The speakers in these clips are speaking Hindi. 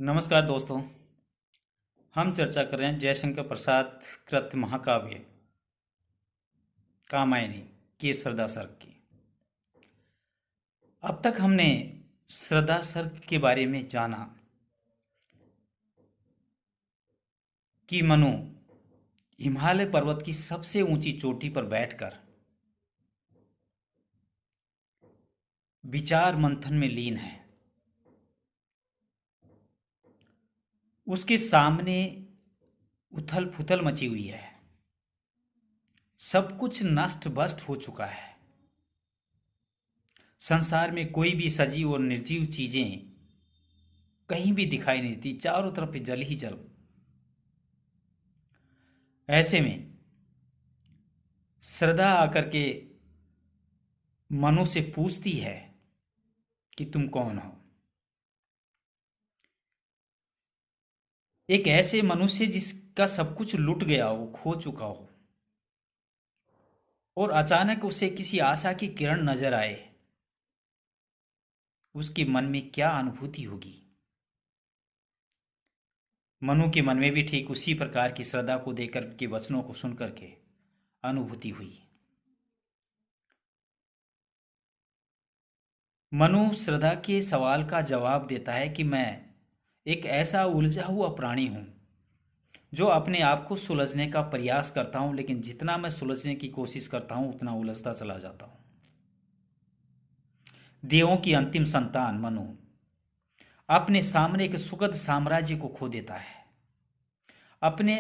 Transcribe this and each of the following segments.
नमस्कार दोस्तों। हम चर्चा कर रहे हैं जयशंकर प्रसाद कृत महाकाव्य कामायनी के श्रद्धा सर्ग की। अब तक हमने श्रद्धा सर्ग के बारे में जाना कि मनु हिमालय पर्वत की सबसे ऊंची चोटी पर बैठकर विचार मंथन में लीन है। उसके सामने उथल पुथल मची हुई है। सब कुछ नष्ट भ्रष्ट हो चुका है। संसार में कोई भी सजीव और निर्जीव चीजें कहीं भी दिखाई नहीं देती। चारों तरफ जल ही जल। ऐसे में श्रद्धा आकर के मनु से पूछती है कि तुम कौन हो। एक ऐसे मनुष्य जिसका सब कुछ लुट गया हो, खो चुका हो, और अचानक उसे किसी आशा की किरण नजर आए, उसके मन में क्या अनुभूति होगी। मनु के मन में भी ठीक उसी प्रकार की श्रद्धा को देकर के वचनों को सुनकर के अनुभूति हुई। मनु श्रद्धा के सवाल का जवाब देता है कि मैं एक ऐसा उलझा हुआ प्राणी हूं जो अपने आप को सुलझने का प्रयास करता हूं, लेकिन जितना मैं सुलझने की कोशिश करता हूं उतना उलझता चला जाता हूं। देवों की अंतिम संतान मनु अपने सामने एक सुखद साम्राज्य को खो देता है। अपने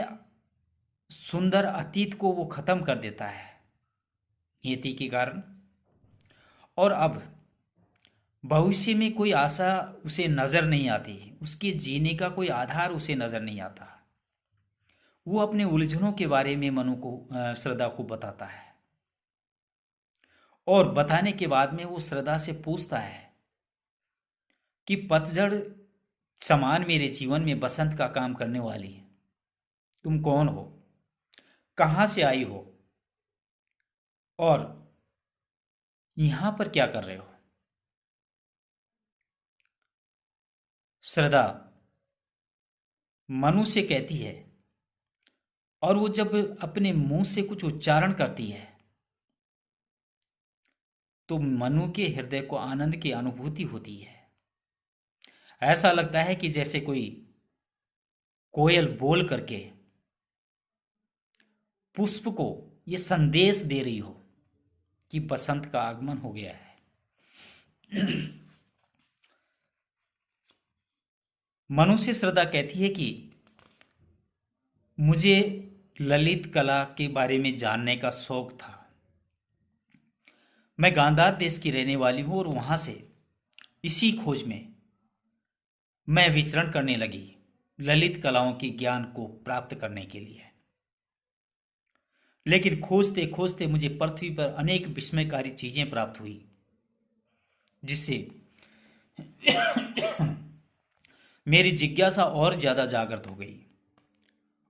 सुंदर अतीत को वो खत्म कर देता है नियति के कारण, और अब भविष्य में कोई आशा उसे नजर नहीं आती। उसके जीने का कोई आधार उसे नजर नहीं आता। वो अपने उलझनों के बारे में मनु को श्रद्धा को बताता है, और बताने के बाद में वो श्रद्धा से पूछता है कि पतझड़ समान मेरे जीवन में बसंत का काम करने वाली तुम कौन हो, कहां से आई हो, और यहां पर क्या कर रहे हो। श्रद्धा मनु से कहती है, और वो जब अपने मुंह से कुछ उच्चारण करती है तो मनु के हृदय को आनंद की अनुभूति होती है। ऐसा लगता है कि जैसे कोई कोयल बोल करके पुष्प को ये संदेश दे रही हो कि बसंत का आगमन हो गया है। मनु से श्रद्धा कहती है कि मुझे ललित कला के बारे में जानने का शौक था। मैं गांधार देश की रहने वाली हूं, और वहां से इसी खोज में मैं विचरण करने लगी ललित कलाओं के ज्ञान को प्राप्त करने के लिए। लेकिन खोजते खोजते मुझे पृथ्वी पर अनेक विस्मयकारी चीजें प्राप्त हुई, जिससे मेरी जिज्ञासा और ज्यादा जागृत हो गई,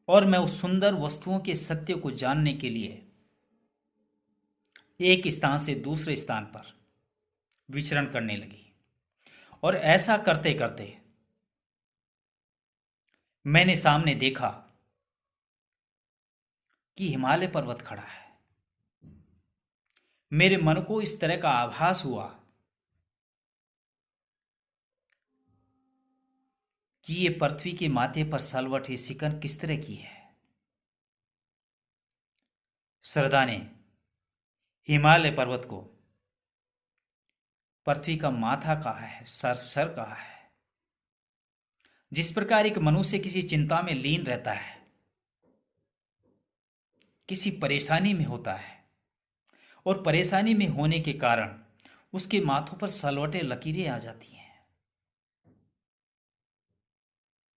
और मैं उस सुंदर वस्तुओं के सत्य को जानने के लिए एक स्थान से दूसरे स्थान पर विचरण करने लगी। और ऐसा करते करते मैंने सामने देखा कि हिमालय पर्वत खड़ा है। मेरे मन को इस तरह का आभास हुआ कि ये पृथ्वी के माथे पर सलवट शिखर किस तरह की है। श्रद्धा ने हिमालय पर्वत को पृथ्वी का माथा कहा है, सर कहा है। जिस प्रकार एक मनुष्य किसी चिंता में लीन रहता है, किसी परेशानी में होता है, और परेशानी में होने के कारण उसके माथों पर सलवटें लकीरें आ जाती हैं।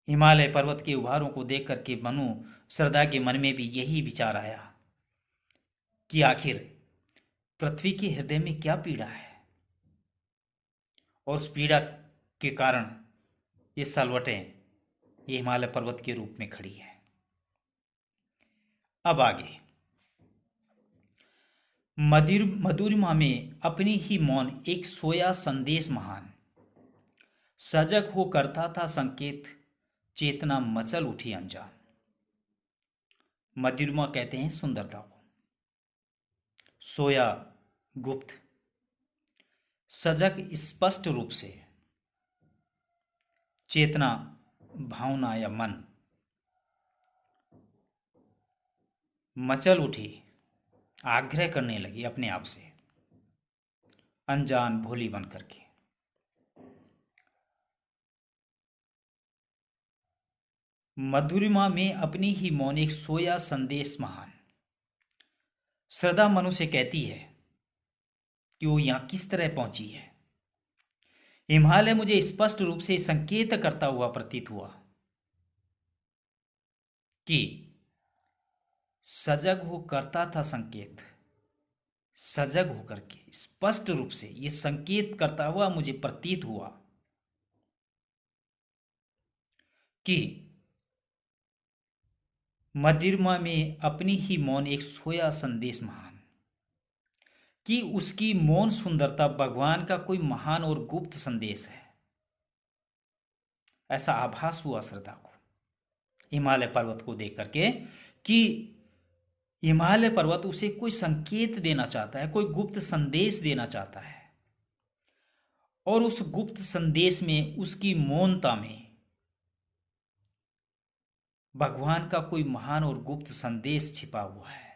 हिमालय पर्वत के उभारों को देख करके मनु श्रद्धा के मन में भी यही विचार आया कि आखिर पृथ्वी के हृदय में क्या पीड़ा है, और उस पीड़ा के कारण ये सलवटें ये हिमालय पर्वत के रूप में खड़ी है। अब आगे मधुरिमा में अपनी ही मौन एक सोया संदेश महान, सजग हो करता था संकेत चेतना मचल उठी अनजान। मधुरिमा कहते हैं सुंदरता को। सोया गुप्त, सजग स्पष्ट रूप से, चेतना भावना या मन मचल उठी, आग्रह करने लगी अपने आप से, अनजान भोली बन करके। मधुरिमा में अपनी ही मौन एक सोया संदेश महान। श्रद्धा मनु से कहती है कि वो यहां किस तरह पहुंची है। हिमालय मुझे स्पष्ट रूप से संकेत करता हुआ प्रतीत हुआ कि सजग हो करता था संकेत। सजग होकर के स्पष्ट रूप से ये संकेत करता हुआ मुझे प्रतीत हुआ कि मदिरमा में अपनी ही मौन एक सोया संदेश महान, कि उसकी मौन सुंदरता भगवान का कोई महान और गुप्त संदेश है। ऐसा आभास हुआ श्रद्धा को हिमालय पर्वत को देख करके कि हिमालय पर्वत उसे कोई संकेत देना चाहता है, कोई गुप्त संदेश देना चाहता है। और उस गुप्त संदेश में, उसकी मौनता में भगवान का कोई महान और गुप्त संदेश छिपा हुआ है।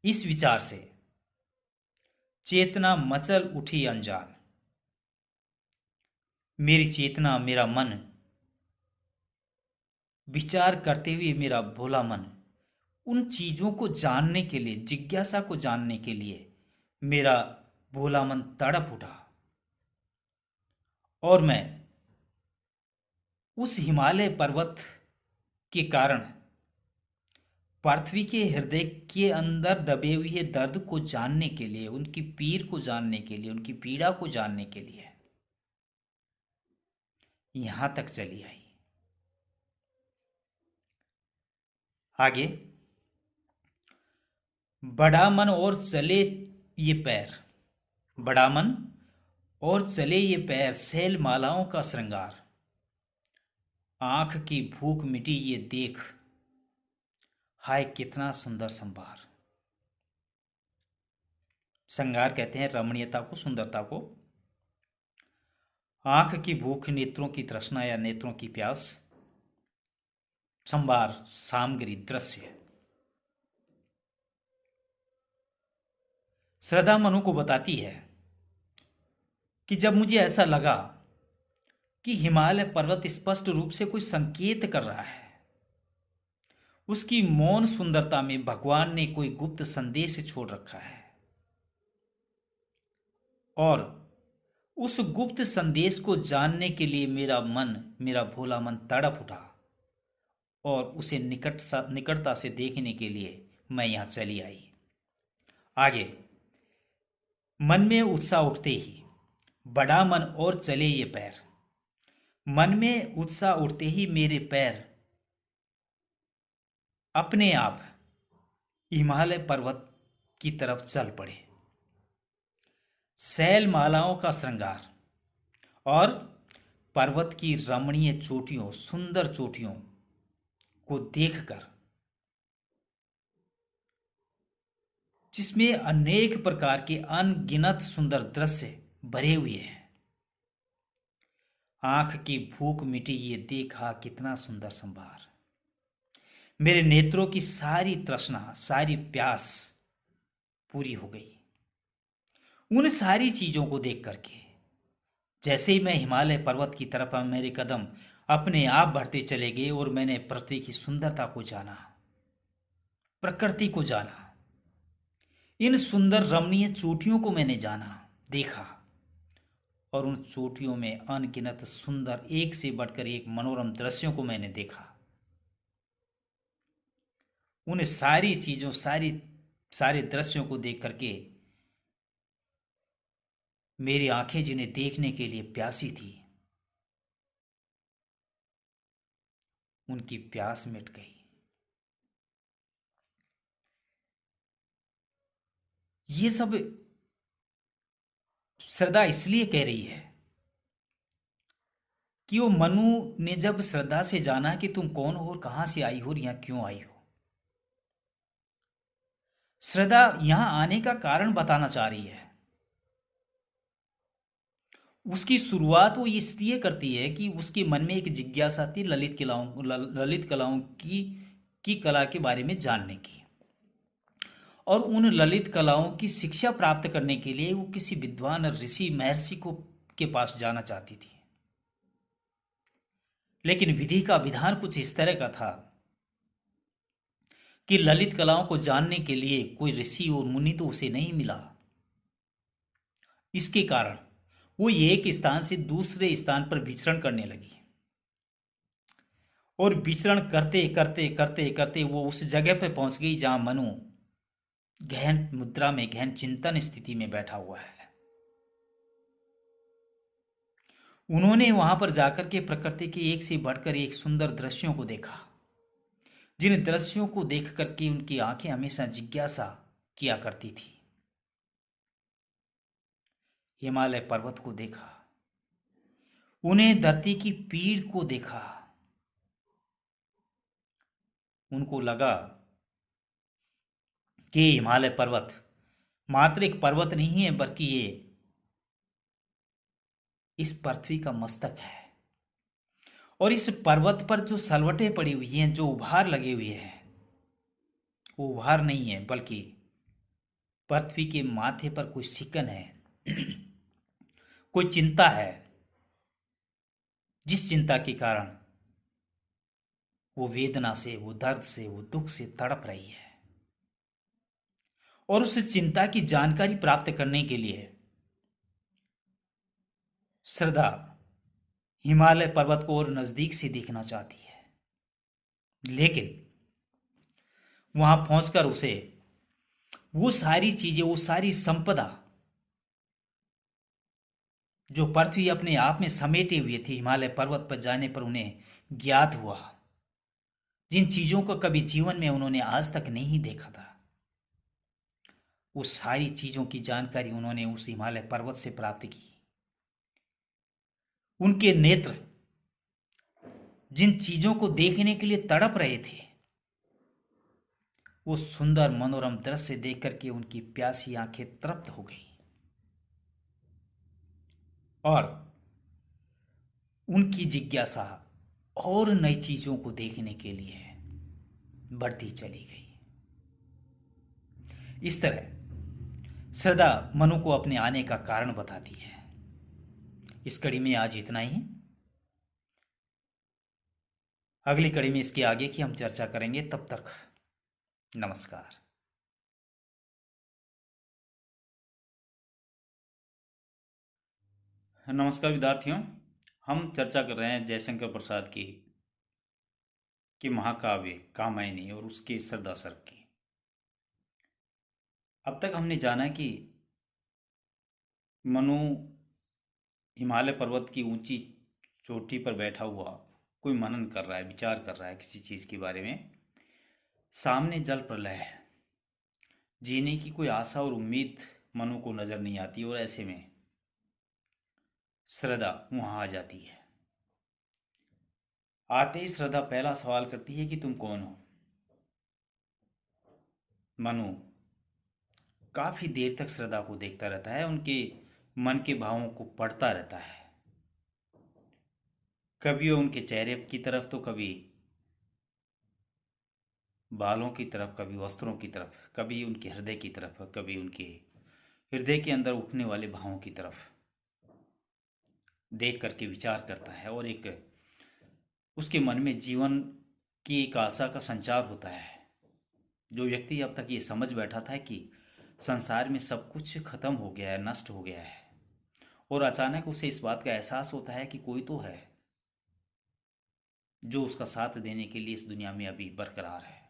इस विचार से चेतना मचल उठी अनजान। मेरी चेतना, मेरा मन विचार करते हुए, मेरा भोला मन उन चीजों को जानने के लिए, जिज्ञासा को जानने के लिए मेरा भोला मन तड़प उठा। और मैं उस हिमालय पर्वत के कारण पृथ्वी के हृदय के अंदर दबे हुए दर्द को जानने के लिए, उनकी पीर को जानने के लिए, उनकी पीड़ा को जानने के लिए यहां तक चली आई। आगे, बड़ा मन और चले ये पैर, बड़ा मन और चले ये पैर, सैल मालाओं का श्रृंगार, आंख की भूख मिटी ये देख, हाय कितना सुंदर संभार। श्रृंगार कहते हैं रमणीयता को, सुंदरता को। आंख की भूख, नेत्रों की तृष्णा या नेत्रों की प्यास, संभार सामग्री, दृश्य। श्रद्धा मनु को बताती है कि जब मुझे ऐसा लगा कि हिमालय पर्वत स्पष्ट रूप से कोई संकेत कर रहा है, उसकी मौन सुंदरता में भगवान ने कोई गुप्त संदेश छोड़ रखा है, और उस गुप्त संदेश को जानने के लिए मेरा मन, मेरा भोला मन तड़प उठा, और उसे निकटता से देखने के लिए मैं यहां चली आई। आगे, मन में उत्साह उठते ही बड़ा मन और चले ये पैर, मन में उत्साह उठते ही मेरे पैर अपने आप हिमालय पर्वत की तरफ चल पड़े। सैल मालाओं का श्रृंगार और पर्वत की रमणीय चोटियों, सुंदर चोटियों को देखकर, जिसमें अनेक प्रकार के अनगिनत सुंदर दृश्य भरे हुए हैं, आंख की भूख मिटी ये देखा कितना सुंदर संभार। मेरे नेत्रों की सारी तृष्णा, सारी प्यास पूरी हो गई उन सारी चीजों को देख करके। जैसे ही मैं हिमालय पर्वत की तरफ, मेरे कदम अपने आप बढ़ते चले गए और मैंने पृथ्वी की सुंदरता को जाना, प्रकृति को जाना, इन सुंदर रमणीय चोटियों को मैंने जाना, देखा, और उन चोटियों में अनगिनत सुंदर, एक से बढ़कर एक मनोरम दृश्यों को मैंने देखा। उन सारी चीजों, सारे दृश्यों को देख करके मेरी आंखें जिन्हें देखने के लिए प्यासी थी, उनकी प्यास मिट गई। ये सब श्रद्धा इसलिए कह रही है कि वो मनु ने जब श्रद्धा से जाना कि तुम कौन हो और कहां से आई हो और यहां क्यों आई हो, श्रद्धा यहां आने का कारण बताना चाह रही है। उसकी शुरुआत वो इसलिए करती है कि उसके मन में एक जिज्ञासा थी ललित कलाओं की कला के बारे में जानने की, और उन ललित कलाओं की शिक्षा प्राप्त करने के लिए वो किसी विद्वान ऋषि महर्षि को के पास जाना चाहती थी। लेकिन विधि का विधान कुछ इस तरह का था कि ललित कलाओं को जानने के लिए कोई ऋषि और मुनि तो उसे नहीं मिला। इसके कारण वो एक स्थान से दूसरे स्थान पर विचरण करने लगी, और विचरण करते करते करते करते वो उस जगह पर पहुंच गई जहां मनु गहन मुद्रा में, गहन चिंतन स्थिति में बैठा हुआ है। उन्होंने वहां पर जाकर के प्रकृति के एक से बढ़कर एक सुंदर दृश्यों को देखा, जिन दृश्यों को देख करके उनकी आंखें हमेशा जिज्ञासा किया करती थी। हिमालय पर्वत को देखा, उन्हें धरती की पीड़ को देखा। उनको लगा कि हिमालय पर्वत मात्र एक पर्वत नहीं है, बल्कि ये इस पृथ्वी का मस्तक है, और इस पर्वत पर जो सलवटें पड़ी हुई हैं, जो उभार लगे हुए हैं, वो उभार नहीं है बल्कि पृथ्वी के माथे पर कोई शिकन है, कोई चिंता है, जिस चिंता के कारण वो वेदना से, वो दर्द से, वो दुख से तड़प रही है। और उस चिंता की जानकारी प्राप्त करने के लिए श्रद्धा हिमालय पर्वत को और नजदीक से देखना चाहती है। लेकिन वहां पहुंचकर उसे वो सारी चीजें, वो सारी संपदा जो पृथ्वी अपने आप में समेटे हुए थी, हिमालय पर्वत पर जाने पर उन्हें ज्ञात हुआ, जिन चीजों को कभी जीवन में उन्होंने आज तक नहीं देखा था, वो सारी चीजों की जानकारी उन्होंने उस हिमालय पर्वत से प्राप्त की। उनके नेत्र जिन चीजों को देखने के लिए तड़प रहे थे, वो सुंदर मनोरम दृश्य देख करके उनकी प्यासी आंखें तृप्त हो गई, और उनकी जिज्ञासा और नई चीजों को देखने के लिए बढ़ती चली गई। इस तरह श्रद्धा मनु को अपने आने का कारण बताती है। इस कड़ी में आज इतना ही। अगली कड़ी में इसके आगे की हम चर्चा करेंगे। तब तक नमस्कार। नमस्कार विद्यार्थियों, हम चर्चा कर रहे हैं जयशंकर प्रसाद की महाकाव्य कामायनी और उसके श्रद्धा सर्ग की। अब तक हमने जाना कि मनु हिमालय पर्वत की ऊंची चोटी पर बैठा हुआ कोई मनन कर रहा है, विचार कर रहा है किसी चीज के बारे में। सामने जल प्रलय है, जीने की कोई आशा और उम्मीद मनु को नजर नहीं आती, और ऐसे में श्रद्धा वहां आ जाती है। आते ही श्रद्धा पहला सवाल करती है कि तुम कौन हो। मनु काफी देर तक श्रद्धा को देखता रहता है, उनके मन के भावों को पढ़ता रहता है। कभी वो उनके चेहरे की तरफ, तो कभी बालों की तरफ, कभी वस्त्रों की तरफ, कभी उनके हृदय की तरफ, कभी उनके हृदय के अंदर उठने वाले भावों की तरफ देख करके विचार करता है, और एक उसके मन में जीवन की एक आशा का संचार होता है। जो व्यक्ति अब तक ये समझ बैठा था कि संसार में सब कुछ खत्म हो गया है, नष्ट हो गया है, और अचानक उसे इस बात का एहसास होता है कि कोई तो है जो उसका साथ देने के लिए इस दुनिया में अभी बरकरार है।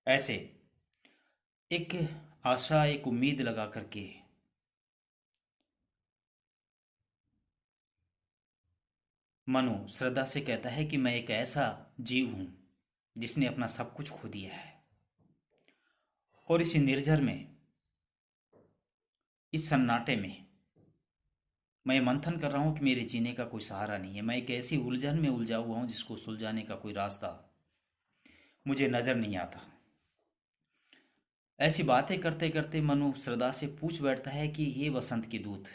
ऐसे एक आशा, एक उम्मीद लगा करके मनु श्रद्धा से कहता है कि मैं एक ऐसा जीव हूं जिसने अपना सब कुछ खो दिया है, और इस निर्झर में, इस सन्नाटे में मैं मंथन कर रहा हूँ कि मेरे जीने का कोई सहारा नहीं है। मैं एक ऐसी उलझन में उलझा हुआ हूँ जिसको सुलझाने का कोई रास्ता मुझे नजर नहीं आता। ऐसी बातें करते करते मनु श्रद्धा से पूछ बैठता है कि ये वसंत के दूत,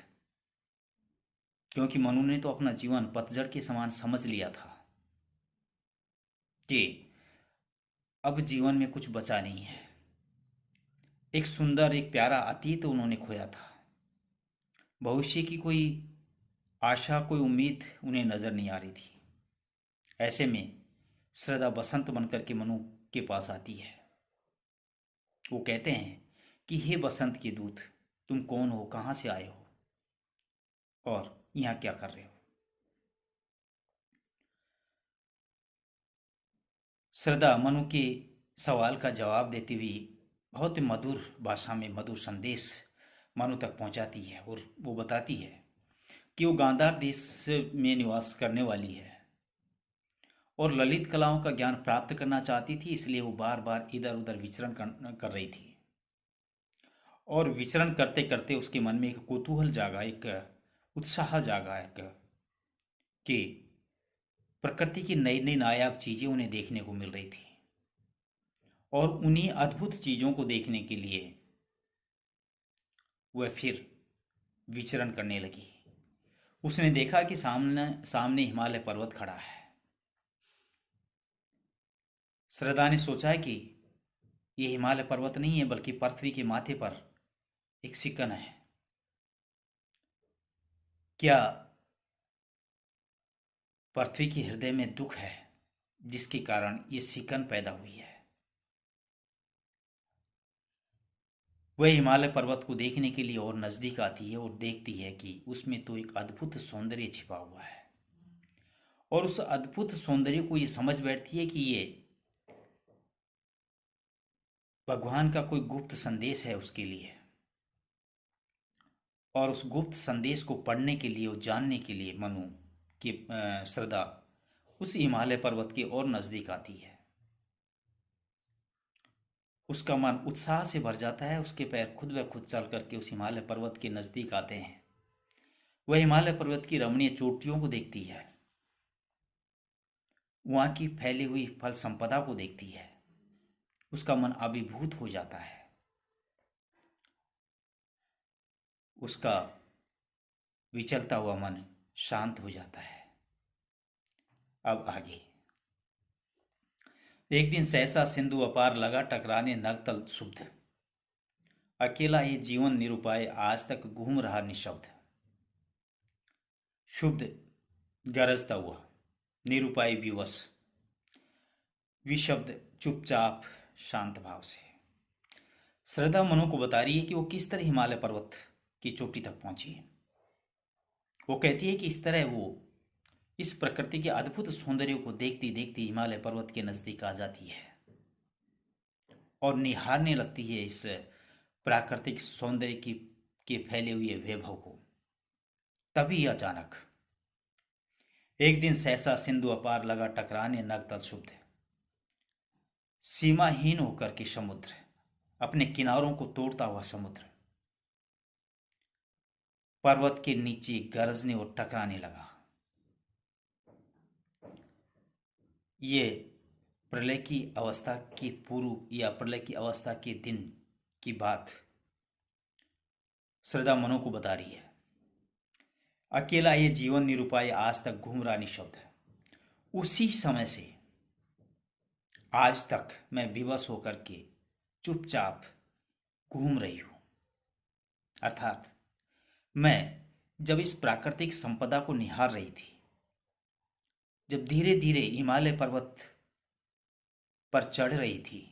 क्योंकि मनु ने तो अपना जीवन पतझड़ के समान समझ लिया था कि अब जीवन में कुछ बचा नहीं है। एक सुंदर, एक प्यारा अतीत उन्होंने खोया था। भविष्य की कोई आशा, कोई उम्मीद उन्हें नजर नहीं आ रही थी। ऐसे में श्रद्धा बसंत बनकर के मनु के पास आती है। वो कहते हैं कि हे बसंत के दूत, तुम कौन हो, कहाँ से आए हो और यहाँ क्या कर रहे हो। श्रद्धा मनु के सवाल का जवाब देती हुई बहुत ही मधुर भाषा में मधुर संदेश मनु तक पहुंचाती है और वो बताती है कि वो गांधार देश में निवास करने वाली है और ललित कलाओं का ज्ञान प्राप्त करना चाहती थी, इसलिए वो बार बार इधर उधर विचरण कर रही थी। और विचरण करते करते उसके मन में एक कौतूहल जागा, एक उत्साह जागा, एक कि प्रकृति की नई नई नायाब चीजें उन्हें देखने को मिल रही थी। और उन्हीं अद्भुत चीजों को देखने के लिए वह फिर विचरण करने लगी। उसने देखा कि सामने सामने हिमालय पर्वत खड़ा है। श्रद्धा ने सोचा कि यह हिमालय पर्वत नहीं है, बल्कि पृथ्वी के माथे पर एक सिकन है। क्या पृथ्वी के हृदय में दुख है जिसके कारण ये सिकन पैदा हुई है। वह हिमालय पर्वत को देखने के लिए और नजदीक आती है और देखती है कि उसमें तो एक अद्भुत सौंदर्य छिपा हुआ है। और उस अद्भुत सौंदर्य को ये समझ बैठती है कि ये भगवान का कोई गुप्त संदेश है उसके लिए। और उस गुप्त संदेश को पढ़ने के लिए और जानने के लिए मनु की श्रद्धा उस हिमालय पर्वत के और नजदीक आती है। उसका मन उत्साह से भर जाता है। उसके पैर खुद ब खुद चल करके उस हिमालय पर्वत के नजदीक आते हैं। वह हिमालय पर्वत की रमणीय चोटियों को देखती है, वहां की फैली हुई फल संपदा को देखती है। उसका मन अभिभूत हो जाता है। उसका विचलता हुआ मन शांत हो जाता है। अब आगे। एक दिन सहसा सिंधु अपार लगा टकराने नगतल शुद्ध, अकेला ही जीवन निरुपाय आज तक घूम रहा निशब्द। शुद्ध गरजता हुआ, निरुपाय विवश, विशब्द चुपचाप शांत भाव से। श्रद्धा मनु को बता रही है कि वो किस तरह हिमालय पर्वत की चोटी तक पहुंची है। वो कहती है कि इस तरह वो इस प्रकृति के अद्भुत सौंदर्य को देखती देखती हिमालय पर्वत के नजदीक आ जाती है और निहारने लगती है इस प्राकृतिक सौंदर्य की के फैले हुए वैभव को। तभी अचानक एक दिन सहसा सिंधु अपार लगा टकराने नगतल शुद्ध, सीमाहीन होकर के समुद्र, अपने किनारों को तोड़ता हुआ समुद्र पर्वत के नीचे गरजने और टकराने लगा। ये प्रलय की अवस्था के पूर्व या प्रलय की अवस्था के दिन की बात श्रद्धा मनु को बता रही है। अकेला ये जीवन निरुपाय आज तक घूम रहा निशब्द, उसी समय से आज तक मैं विवश होकर के चुपचाप घूम रही हूं। अर्थात मैं जब इस प्राकृतिक संपदा को निहार रही थी, जब धीरे धीरे हिमालय पर्वत पर चढ़ रही थी,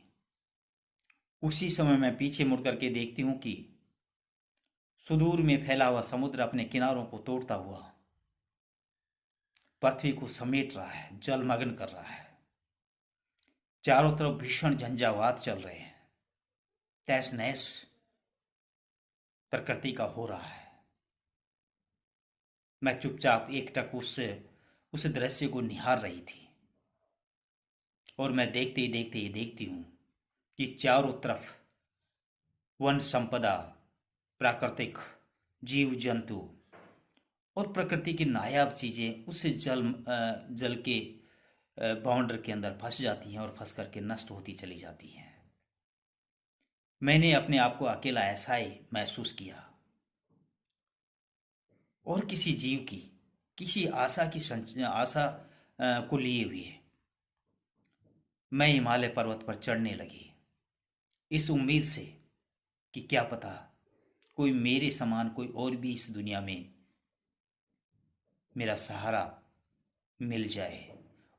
उसी समय मैं पीछे मुड़ करके देखती हूं कि सुदूर में फैला हुआ समुद्र अपने किनारों को तोड़ता हुआ पृथ्वी को समेट रहा है, जलमग्न कर रहा है। चारों तरफ भीषण झंझावात चल रहे हैं, तहस नहस प्रकृति का हो रहा है। मैं चुपचाप एकटक उस दृश्य को निहार रही थी और मैं देखते ही देखती हूं कि चारों तरफ वन संपदा, प्राकृतिक जीव जंतु और प्रकृति की नायाब चीज़ें उस जल के बाउंडर के अंदर फंस जाती हैं और फंस करके नष्ट होती चली जाती हैं। मैंने अपने आप को अकेला ऐसा ही महसूस किया, और किसी जीव की, किसी आशा को लिए हुए मैं हिमालय पर्वत पर चढ़ने लगी, इस उम्मीद से कि क्या पता कोई मेरे समान कोई और भी इस दुनिया में मेरा सहारा मिल जाए।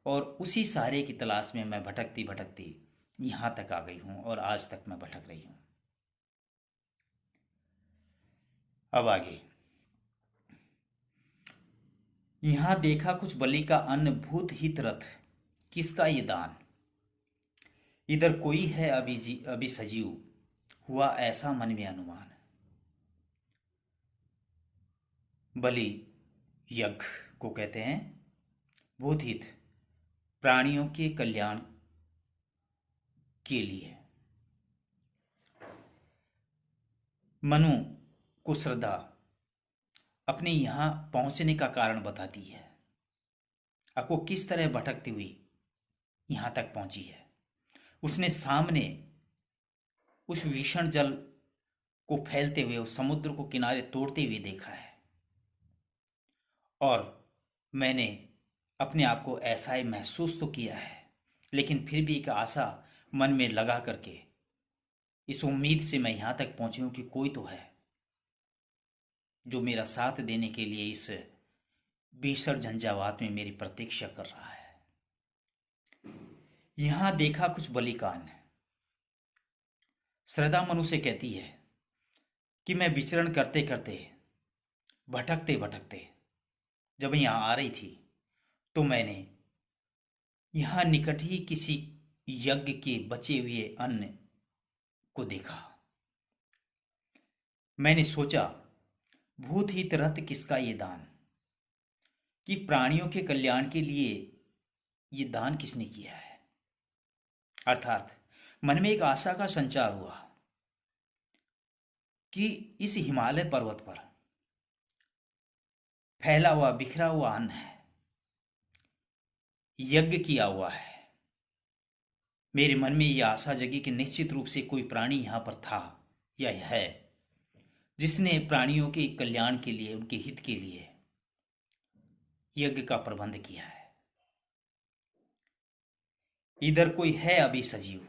और उसी सहारे की तलाश में मैं भटकती भटकती यहाँ तक आ गई हूँ, और आज तक मैं भटक रही हूँ। अब आगे, यहाँ देखा कुछ बलि का अन्न भूत हित रथ, किसका ये दान, इधर कोई है अभी सजीव, हुआ ऐसा मन में अनुमान। बलि यज्ञ को कहते हैं भूत हित, प्राणियों के कल्याण के लिए। मनु को श्रद्धा अपने यहाँ पहुंचने का कारण बताती है, आपको किस तरह भटकती हुई यहाँ तक पहुंची है। उसने सामने उस भीषण जल को फैलते हुए, उस समुद्र को किनारे तोड़ते हुए देखा है, और मैंने अपने आप को ऐसा ही महसूस तो किया है, लेकिन फिर भी एक आशा मन में लगा करके, इस उम्मीद से मैं यहाँ तक पहुंची हूँ कि कोई तो है जो मेरा साथ देने के लिए इस भीषण झंझावात में मेरी प्रतीक्षा कर रहा है। यहाँ देखा कुछ बलिकान, श्रद्धा मनु से कहती है कि मैं विचरण करते करते, भटकते भटकते जब यहाँ आ रही थी, तो मैंने यहाँ निकट ही किसी यज्ञ के बचे हुए अन्न को देखा। मैंने सोचा, भूत हित रथ किसका ये दान, कि प्राणियों के कल्याण के लिए ये दान किसने किया है। अर्थात मन में एक आशा का संचार हुआ कि इस हिमालय पर्वत पर फैला हुआ बिखरा हुआ अन्न है, यज्ञ किया हुआ है। मेरे मन में यह आशा जगी कि निश्चित रूप से कोई प्राणी यहां पर था या है, जिसने प्राणियों के कल्याण के लिए, उनके हित के लिए यज्ञ का प्रबंध किया है। इधर कोई है अभी सजीव,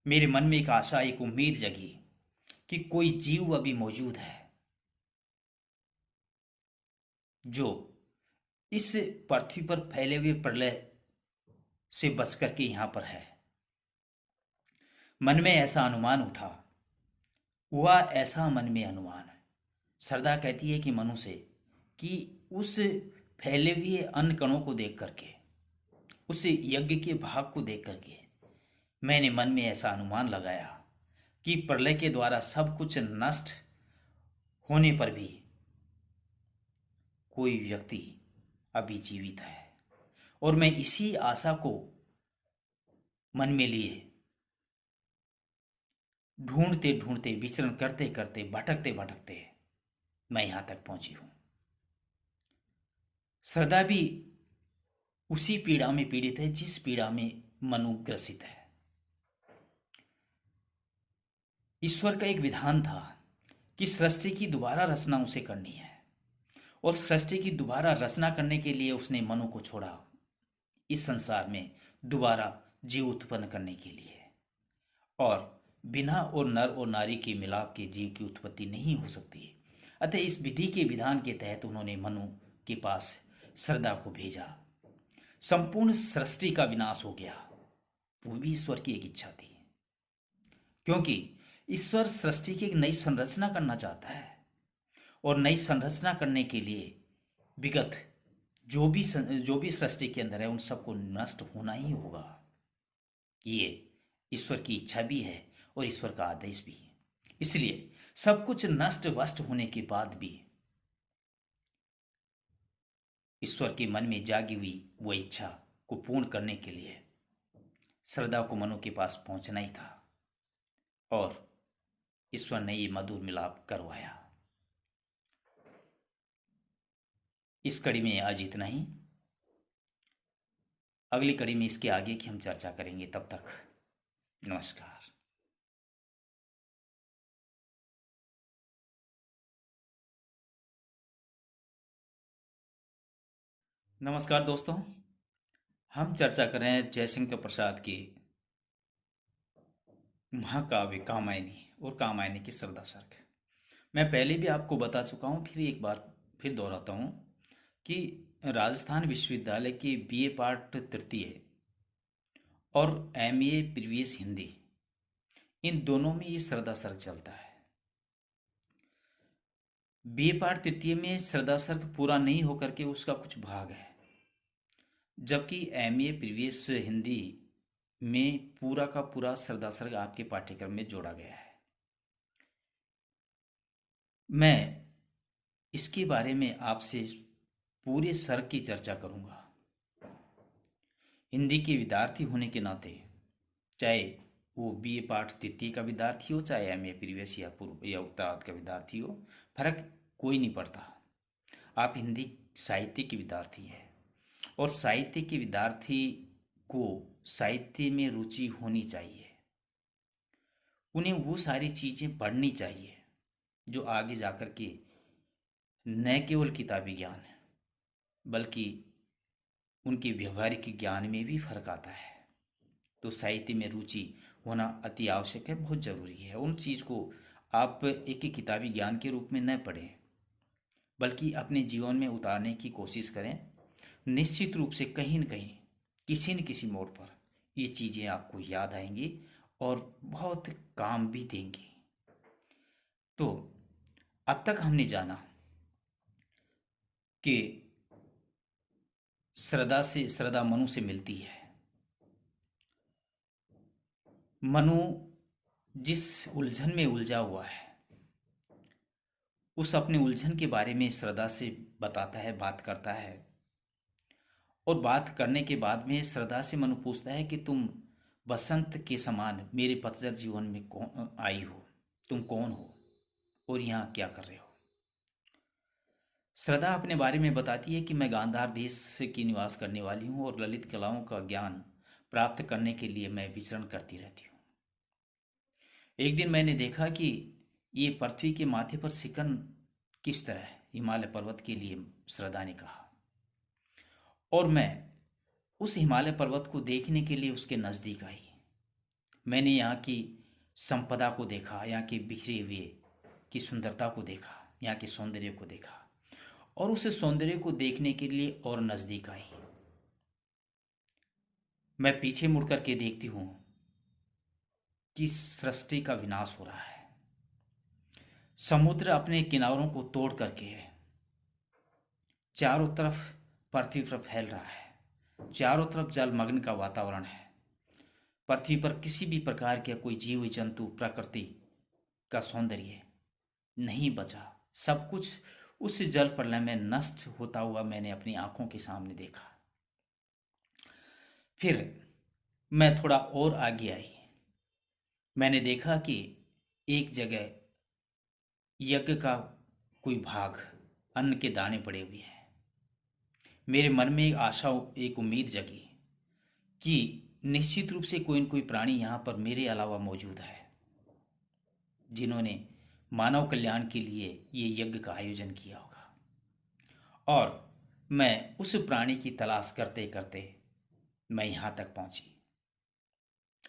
मेरे मन में एक आशा, एक उम्मीद जगी कि कोई जीव अभी मौजूद है जो इस पृथ्वी पर फैले हुए प्रलय से बच करके यहां पर है। मन में ऐसा अनुमान उठा, हुआ ऐसा मन में अनुमान। श्रद्धा कहती है कि मनु से कि उस फैले हुए अन्न कणों को देख करके, उस यज्ञ के भाग को देख करके मैंने मन में ऐसा अनुमान लगाया कि प्रलय के द्वारा सब कुछ नष्ट होने पर भी कोई व्यक्ति अभी जीवित है, और मैं इसी आशा को मन में लिए ढूंढते ढूंढते, विचरण करते करते, भटकते भटकते मैं यहां तक पहुंची हूं। श्रद्धा भी उसी पीड़ा में पीड़ित है जिस पीड़ा में मनु ग्रसित है। ईश्वर का एक विधान था कि सृष्टि की दोबारा रचना उसे करनी है, और सृष्टि की दोबारा रचना करने के लिए उसने मनु को छोड़ा इस संसार में दोबारा जीव उत्पन्न करने के लिए। और बिना और नर और नारी के मिलाप के जीव की उत्पत्ति नहीं हो सकती। अतः इस विधि के विधान के तहत उन्होंने मनु के पास श्रद्धा को भेजा। संपूर्ण सृष्टि का विनाश हो गया, वो भी ईश्वर की एक इच्छा थी, क्योंकि ईश्वर सृष्टि की एक नई संरचना करना चाहता है, और नई संरचना करने के लिए विगत जो भी सृष्टि के अंदर है उन सबको नष्ट होना ही होगा। ये ईश्वर की इच्छा भी है और ईश्वर का आदेश भी है। इसलिए सब कुछ नष्ट वष्ट होने के बाद भी ईश्वर के मन में जागी हुई वो इच्छा को पूर्ण करने के लिए श्रद्धा को मनु के पास पहुंचना ही था, और ईश्वर ने ये मधुर मिलाप करवाया। इस कड़ी में आज इतना ही। अगली कड़ी में इसके आगे की हम चर्चा करेंगे। तब तक नमस्कार। नमस्कार दोस्तों, हम चर्चा कर रहे हैं जयशंकर प्रसाद की महाकाव्य कामायनी और कामायनी की श्रद्धा सर्ग। मैं पहले भी आपको बता चुका हूँ, फिर एक बार फिर दोहराता हूँ कि राजस्थान विश्वविद्यालय के बीए पार्ट तृतीय और एमए प्रीवियस हिंदी, इन दोनों में ये श्रद्धा सर्ग चलता है। बीए पार्ट तृतीय में श्रद्धा सर्ग पूरा नहीं होकर के उसका कुछ भाग है, जबकि एमए प्रीवियस हिंदी में पूरा का पूरा श्रद्धा सर्ग आपके पाठ्यक्रम में जोड़ा गया है। मैं इसके बारे में आपसे पूरे सर्ग की चर्चा करूंगा। हिंदी के विद्यार्थी होने के नाते, चाहे वो बीए पाठ तृतीय का विद्यार्थी हो, चाहे एमए प्रीवियस या पूर्व या उत्तरार्ध का विद्यार्थी हो, फर्क कोई नहीं पड़ता। आप हिंदी साहित्य के विद्यार्थी हैं और साहित्य के विद्यार्थी को साहित्य में रुचि होनी चाहिए। उन्हें वो सारी चीज़ें पढ़नी चाहिए जो आगे जाकर के न केवल किताबी ज्ञान बल्कि उनके व्यवहारिक ज्ञान में भी फर्क आता है। तो साहित्य में रुचि होना अति आवश्यक है, बहुत ज़रूरी है। उन चीज़ को आप एक ही किताबी ज्ञान के रूप में न पढ़ें, बल्कि अपने जीवन में उतारने की कोशिश करें। निश्चित रूप से कहीं न कहीं, किसी न किसी मोड़ पर ये चीज़ें आपको याद आएंगी और बहुत काम भी देंगी। तो अब तक हमने जाना कि श्रद्धा मनु से मिलती है। मनु जिस उलझन में उलझा हुआ है, उस अपने उलझन के बारे में श्रद्धा से बताता है, बात करता है। और बात करने के बाद में श्रद्धा से मनु पूछता है कि तुम बसंत के समान मेरे पतझड़ जीवन में कौन आई हो, तुम कौन हो और यहाँ क्या कर रहे हो। श्रद्धा अपने बारे में बताती है कि मैं गांधार देश की निवास करने वाली हूँ और ललित कलाओं का ज्ञान प्राप्त करने के लिए मैं विचरण करती रहती हूँ। एक दिन मैंने देखा कि ये पृथ्वी के माथे पर सिकन किस तरह हिमालय पर्वत के लिए, श्रद्धा ने कहा। और मैं उस हिमालय पर्वत को देखने के लिए उसके नज़दीक आई। मैंने यहाँ की संपदा को देखा, यहाँ के बिखरे हुए की सुंदरता को देखा, यहाँ के सौंदर्य को देखा और उस सौंदर्य को देखने के लिए और नज़दीक आई। मैं पीछे मुड़ कर के देखती हूँ कि सृष्टि का विनाश हो रहा है। समुद्र अपने किनारों को तोड़ करके चारों तरफ पृथ्वी पर फैल रहा है। चारों तरफ जलमग्न का वातावरण है। पृथ्वी पर किसी भी प्रकार के कोई जीव जंतु, प्रकृति का सौंदर्य नहीं बचा। सब कुछ उस जल प्रलय में नष्ट होता हुआ मैंने अपनी आंखों के सामने देखा। फिर मैं थोड़ा और आगे आई। मैंने देखा कि एक जगह यज्ञ का कोई भाग, अन्न के दाने पड़े हुए हैं। मेरे मन में एक आशा, एक उम्मीद जगी कि निश्चित रूप से कोई न कोई प्राणी यहाँ पर मेरे अलावा मौजूद है, जिन्होंने मानव कल्याण के लिए ये यज्ञ का आयोजन किया होगा। और मैं उस प्राणी की तलाश करते करते मैं यहाँ तक पहुंची।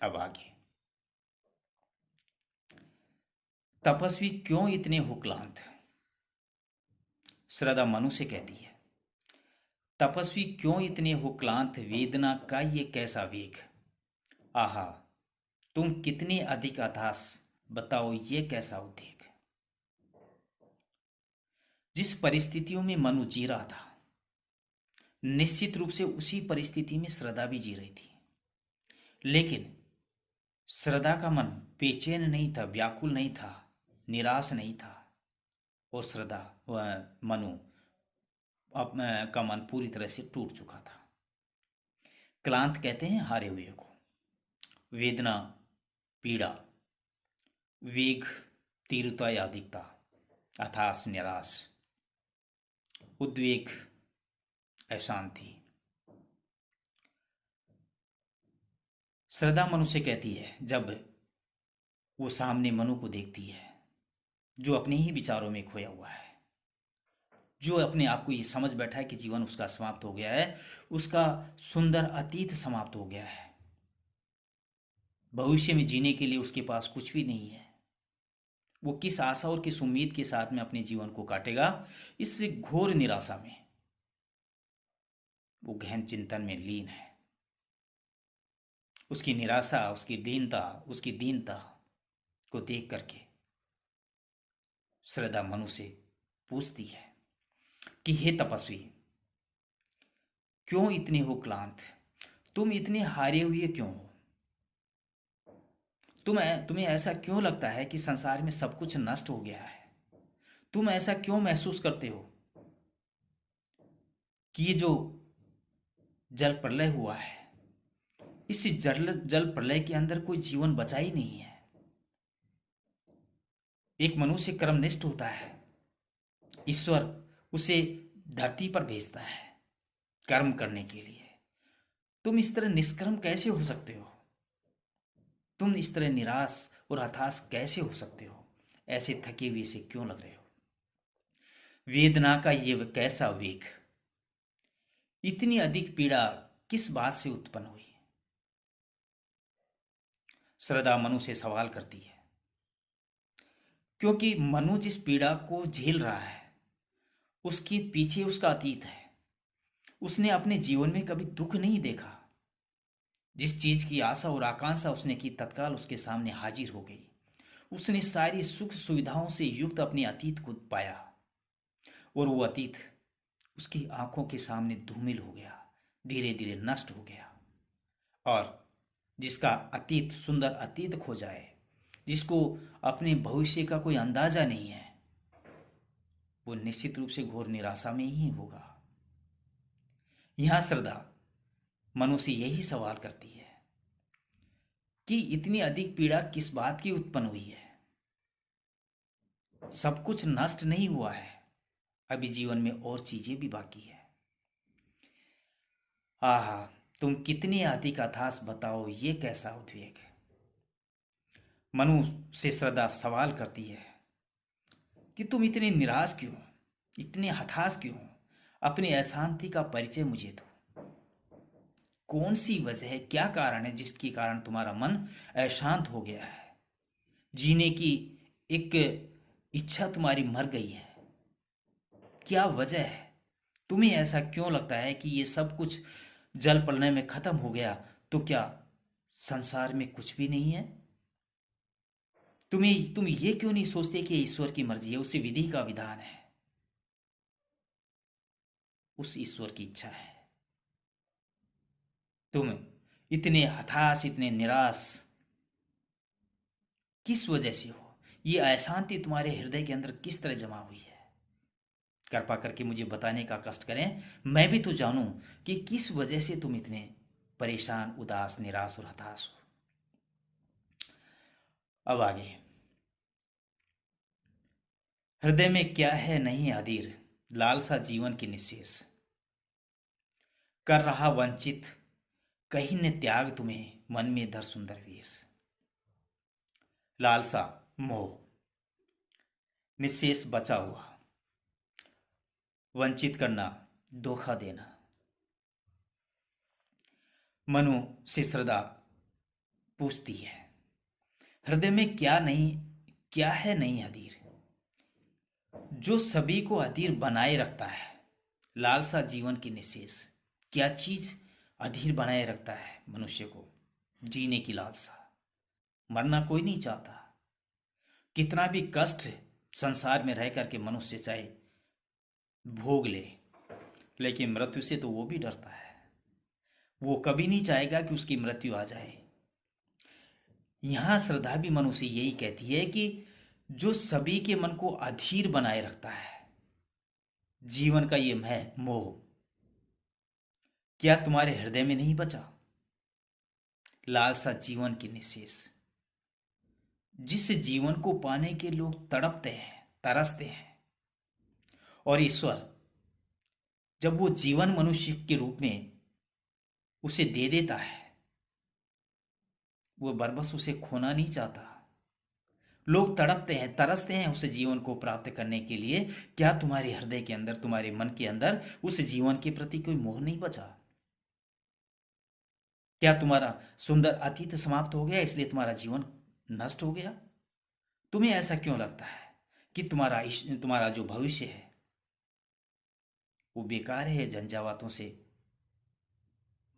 अब आगे, तपस्वी क्यों इतने हो क्लांत, श्रद्धा मनु से कहती है। तपस्वी क्यों इतने हो क्लांत, वेदना का ये कैसा वेग। आहा, तुम कितने अधिक अथास, बताओ ये कैसा उद्वेग। जिस परिस्थितियों में मनु जी रहा था, निश्चित रूप से उसी परिस्थिति में श्रद्धा भी जी रही थी। लेकिन श्रद्धा का मन बेचैन नहीं था, व्याकुल नहीं था, निराश नहीं था। और श्रद्धा मनु का मन पूरी तरह से टूट चुका था। क्लांत कहते हैं हारे हुए को। वेदना, पीड़ा, वेग, तीव्रता या अधिकता, अथास, निराश, उद्वेग, अशांति। श्रद्धा मनु से कहती है, जब वो सामने मनु को देखती है जो अपने ही विचारों में खोया हुआ है, जो अपने आप को ये समझ बैठा है कि जीवन उसका समाप्त हो गया है, उसका सुंदर अतीत समाप्त हो गया है, भविष्य में जीने के लिए उसके पास कुछ भी नहीं है, वो किस आशा और किस उम्मीद के साथ में अपने जीवन को काटेगा। इस घोर निराशा में वो गहन चिंतन में लीन है। उसकी निराशा, उसकी दीनता, उसकी दीनता को देख करके श्रद्धा मनु से पूछती है कि हे तपस्वी, क्यों इतने हो क्लांत? तुम इतने हारे हुए क्यों हो? तुम्हें ऐसा क्यों लगता है कि संसार में सब कुछ नष्ट हो गया है? तुम ऐसा क्यों महसूस करते हो कि ये जो जल प्रलय हुआ है, इस जल प्रलय के अंदर कोई जीवन बचा ही नहीं है। एक मनुष्य कर्मनिष्ठ होता है, ईश्वर उसे धरती पर भेजता है कर्म करने के लिए। तुम इस तरह निष्कर्म कैसे हो सकते हो? तुम इस तरह निराश और हताश कैसे हो सकते हो? ऐसे थके हुए से क्यों लग रहे हो? वेदना का ये कैसा वेग, इतनी अधिक पीड़ा किस बात से उत्पन्न हुई? श्रद्धा मनु से सवाल करती है, क्योंकि मनु जिस पीड़ा को झेल रहा है उसके पीछे उसका अतीत है। उसने अपने जीवन में कभी दुख नहीं देखा। जिस चीज की आशा और आकांक्षा उसने की, तत्काल उसके सामने हाजिर हो गई। उसने सारी सुख सुविधाओं से युक्त अपने अतीत को पाया और वो अतीत उसकी आंखों के सामने धूमिल हो गया, धीरे धीरे नष्ट हो गया। और जिसका अतीत, सुंदर अतीत खो जाए, जिसको अपने भविष्य का कोई अंदाजा नहीं है, वो निश्चित रूप से घोर निराशा में ही होगा। यहां श्रद्धा मनु से यही सवाल करती है कि इतनी अधिक पीड़ा किस बात की उत्पन्न हुई है? सब कुछ नष्ट नहीं हुआ है, अभी जीवन में और चीजें भी बाकी है। आहा, तुम कितनी अधिक अथास बताओ, ये कैसा उद्वेग? मनु से श्रद्धा सवाल करती है कि तुम इतने निराश क्यों, इतने हताश क्यों? अपनी अशांति का परिचय मुझे दो। कौन सी वजह है, क्या कारण है जिसके कारण तुम्हारा मन अशांत हो गया है? जीने की एक इच्छा तुम्हारी मर गई है। क्या वजह है? तुम्हें ऐसा क्यों लगता है कि ये सब कुछ जल प्रलय में खत्म हो गया तो क्या संसार में कुछ भी नहीं है? तुम ये क्यों नहीं सोचते कि ईश्वर की मर्जी है, उसी विधि का विधान है, उस ईश्वर की इच्छा है? तुम इतने हताश, इतने निराश किस वजह से हो? ये अशांति तुम्हारे हृदय के अंदर किस तरह जमा हुई है? कृपा करके मुझे बताने का कष्ट करें, मैं भी तो जानूं कि किस वजह से तुम इतने परेशान, उदास, निराश और हताश हो। अब आगे, हृदय में क्या है नहीं अधीर, लालसा जीवन की निशेष, कर रहा वंचित कहीं न त्याग तुम्हें, मन में धर सुंदर वेश। लालसा, मोह, निशेष बचा हुआ, वंचित करना, धोखा देना। मनु से श्रद्धा पूछती है, हृदय में क्या है नहीं अधीर, जो सभी को अधीर बनाए रखता है? लालसा जीवन की निशेष, क्या चीज अधीर बनाए रखता है मनुष्य को? जीने की लालसा। मरना कोई नहीं चाहता। कितना भी कष्ट संसार में रह करके मनुष्य चाहे भोग ले, लेकिन मृत्यु से तो वो भी डरता है। वो कभी नहीं चाहेगा कि उसकी मृत्यु आ जाए। यहां श्रद्धा भी मनु से यही कहती है कि जो सभी के मन को अधीर बनाए रखता है, जीवन का ये मोह, क्या तुम्हारे हृदय में नहीं बचा? लालसा जीवन की निशेष, जिस जीवन को पाने के लोग तड़पते हैं, तरसते हैं, और ईश्वर जब वो जीवन मनुष्य के रूप में उसे दे देता है, वो बरबस उसे खोना नहीं चाहता। लोग तड़पते हैं, तरसते हैं उस जीवन को प्राप्त करने के लिए। क्या तुम्हारे हृदय के अंदर, तुम्हारे मन के अंदर उस जीवन के प्रति कोई मोह नहीं बचा? क्या तुम्हारा सुंदर अतीत समाप्त हो गया इसलिए तुम्हारा जीवन नष्ट हो गया? तुम्हें ऐसा क्यों लगता है कि तुम्हारा जो भविष्य है वो बेकार है, झंझावातों से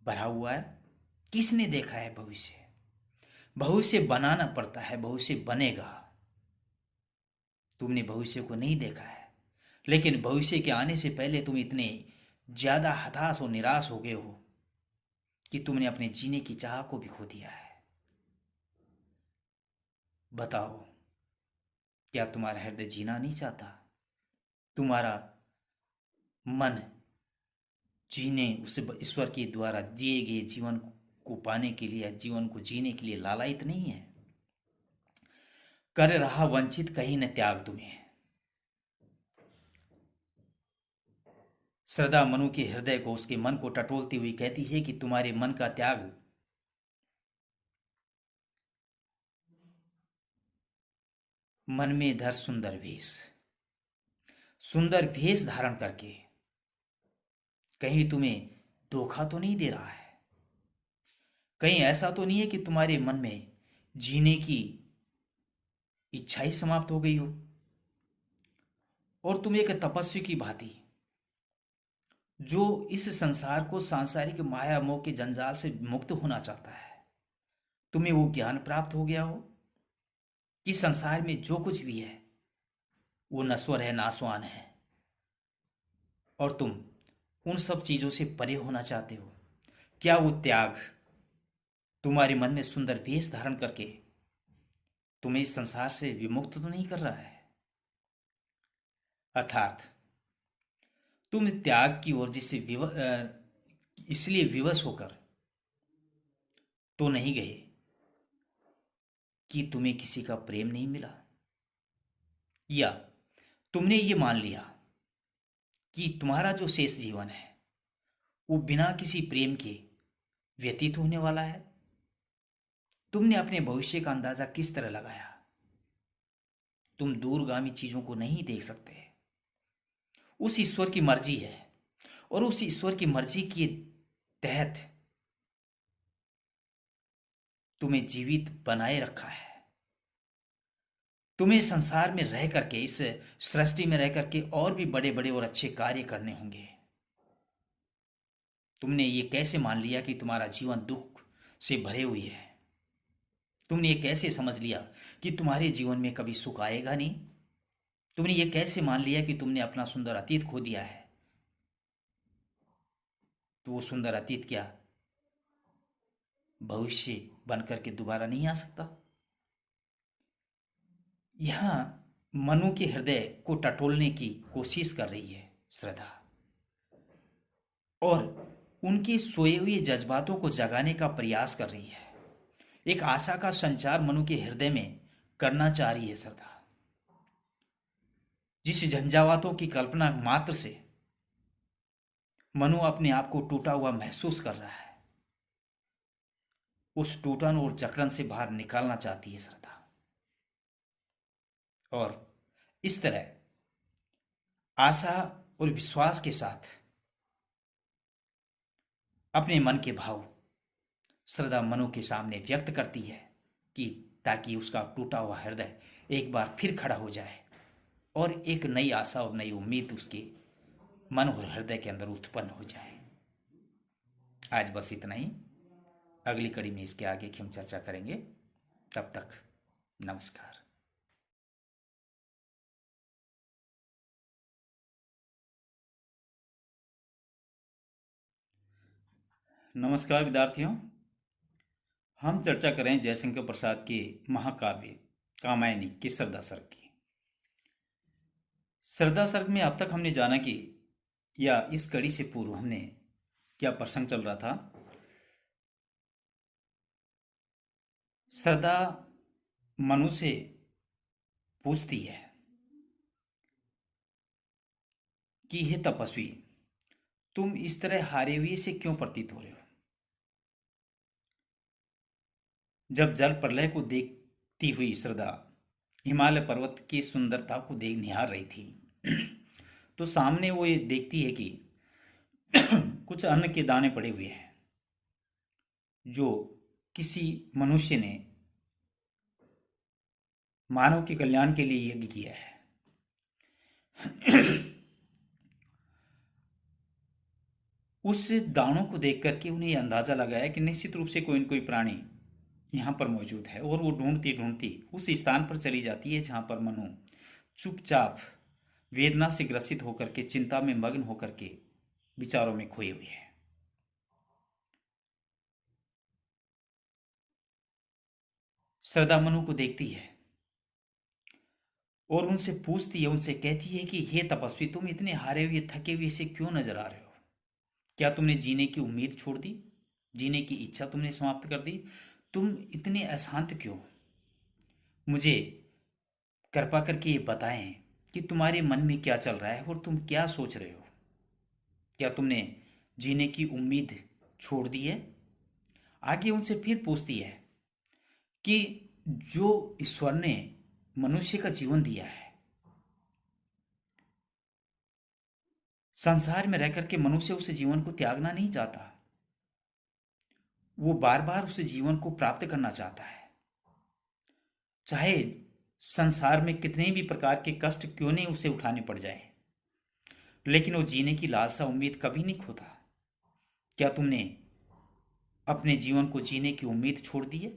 भरा हुआ है? किसने देखा है भविष्य? भविष्य बनाना पड़ता है, भविष्य बनेगा। तुमने भविष्य को नहीं देखा है, लेकिन भविष्य के आने से पहले तुम इतने ज्यादा हताश और निराश हो गए हो कि तुमने अपने जीने की चाह को भी खो दिया है। बताओ, क्या तुम्हारा हृदय जीना नहीं चाहता? तुम्हारा मन जीने, उस ईश्वर के द्वारा दिए गए जीवन को पाने के लिए, जीवन को जीने के लिए लालायित नहीं है? कर रहा वंचित कहीं न त्याग तुम्हें। श्रद्धा मनु के हृदय को, उसके मन को टटोलती हुई कहती है कि तुम्हारे मन का त्याग मन में धर सुंदर वेश। सुंदर वेश धारण करके कहीं तुम्हें धोखा तो नहीं दे रहा है? कहीं ऐसा तो नहीं है कि तुम्हारे मन में जीने की इच्छा ही समाप्त हो गई हो और तुम एक तपस्वी की भांति, जो इस संसार को, सांसारिक माया मोह के जंजाल से मुक्त होना चाहता है, तुम्हें वो ज्ञान प्राप्त हो गया हो कि संसार में जो कुछ भी है वो नश्वर है, नासवान है, और तुम उन सब चीजों से परे होना चाहते हो? क्या वो त्याग तुम्हारे मन में सुंदर वेश धारण करके तुम्हें इस संसार से विमुक्त तो नहीं कर रहा है? अर्थात तुम त्याग की ओर इसलिए विवश होकर तो नहीं गए कि तुम्हें किसी का प्रेम नहीं मिला, या तुमने ये मान लिया कि तुम्हारा जो शेष जीवन है वो बिना किसी प्रेम के व्यतीत होने वाला है? तुमने अपने भविष्य का अंदाजा किस तरह लगाया? तुम दूरगामी चीजों को नहीं देख सकते। उस ईश्वर की मर्जी है, और उस ईश्वर की मर्जी के तहत तुम्हें जीवित बनाए रखा है। तुम्हें संसार में रह करके, इस सृष्टि में रह करके और भी बड़े बड़े और अच्छे कार्य करने होंगे। तुमने ये कैसे मान लिया कि तुम्हारा जीवन दुख से भरे हुई है? तुमने ये कैसे समझ लिया कि तुम्हारे जीवन में कभी सुख आएगा नहीं? तुमने ये कैसे मान लिया कि तुमने अपना सुंदर अतीत खो दिया है? तो वो सुंदर अतीत क्या भविष्य बन करके दोबारा नहीं आ सकता? यहां मनु के हृदय को टटोलने की कोशिश कर रही है श्रद्धा, और उनके सोए हुए जज्बातों को जगाने का प्रयास कर रही है। एक आशा का संचार मनु के हृदय में करना चाह रही है श्रद्धा। जिस झंझावातों की कल्पना मात्र से मनु अपने आप को टूटा हुआ महसूस कर रहा है, उस टूटन और जकड़न से बाहर निकालना चाहती है श्रद्धा। और इस तरह आशा और विश्वास के साथ अपने मन के भाव श्रद्धा मनु के सामने व्यक्त करती है, कि ताकि उसका टूटा हुआ हृदय एक बार फिर खड़ा हो जाए और एक नई आशा और नई उम्मीद उसके मन और हृदय के अंदर उत्पन्न हो जाए। आज बस इतना ही। अगली कड़ी में इसके आगे की हम चर्चा करेंगे। तब तक नमस्कार। नमस्कार विद्यार्थियों, हम चर्चा करें जयशंकर प्रसाद के महाकाव्य कामायनी के श्रद्धा सर्ग की। श्रद्धा सर्ग में अब तक हमने जाना कि, या इस कड़ी से पूर्व हमने क्या प्रसंग चल रहा था। श्रद्धा मनु से पूछती है कि हे तपस्वी, तुम इस तरह हारे हुए से क्यों प्रतीत हो रहे हो? जब जल प्रलय को देखती हुई श्रद्धा हिमालय पर्वत की सुंदरता को देख निहार रही थी, तो सामने वो ये देखती है कि कुछ अन्न के दाने पड़े हुए हैं जो किसी मनुष्य ने मानव के कल्याण के लिए यज्ञ किया है। उस दानों को देख करके उन्हें अंदाजा लगाया कि निश्चित रूप से कोई न कोई प्राणी यहाँ पर मौजूद है, और वो ढूंढती ढूंढती उस स्थान पर चली जाती है जहां पर मनु चुपचाप वेदना से ग्रसित होकर के, चिंता में मग्न होकर के विचारों में खोए हुए है। श्रद्धा मनु को देखती है और उनसे पूछती है, उनसे कहती है कि हे तपस्वी, तुम इतने हारे हुए थके हुए से क्यों नजर आ रहे हो? क्या तुमने जीने की उम्मीद छोड़ दी? जीने की इच्छा तुमने समाप्त कर दी? तुम इतने अशांत क्यों? मुझे कृपा करके ये बताएं कि तुम्हारे मन में क्या चल रहा है और तुम क्या सोच रहे हो? क्या तुमने जीने की उम्मीद छोड़ दी है? आगे उनसे फिर पूछती है कि जो ईश्वर ने मनुष्य का जीवन दिया है, संसार में रहकर के मनुष्य उस जीवन को त्यागना नहीं चाहता, वो बार बार उस जीवन को प्राप्त करना चाहता है, चाहे संसार में कितने भी प्रकार के कष्ट क्यों नहीं उसे उठाने पड़ जाए, लेकिन वो जीने की लालसा उम्मीद कभी नहीं खोता। क्या तुमने अपने जीवन को जीने की उम्मीद छोड़ दी है?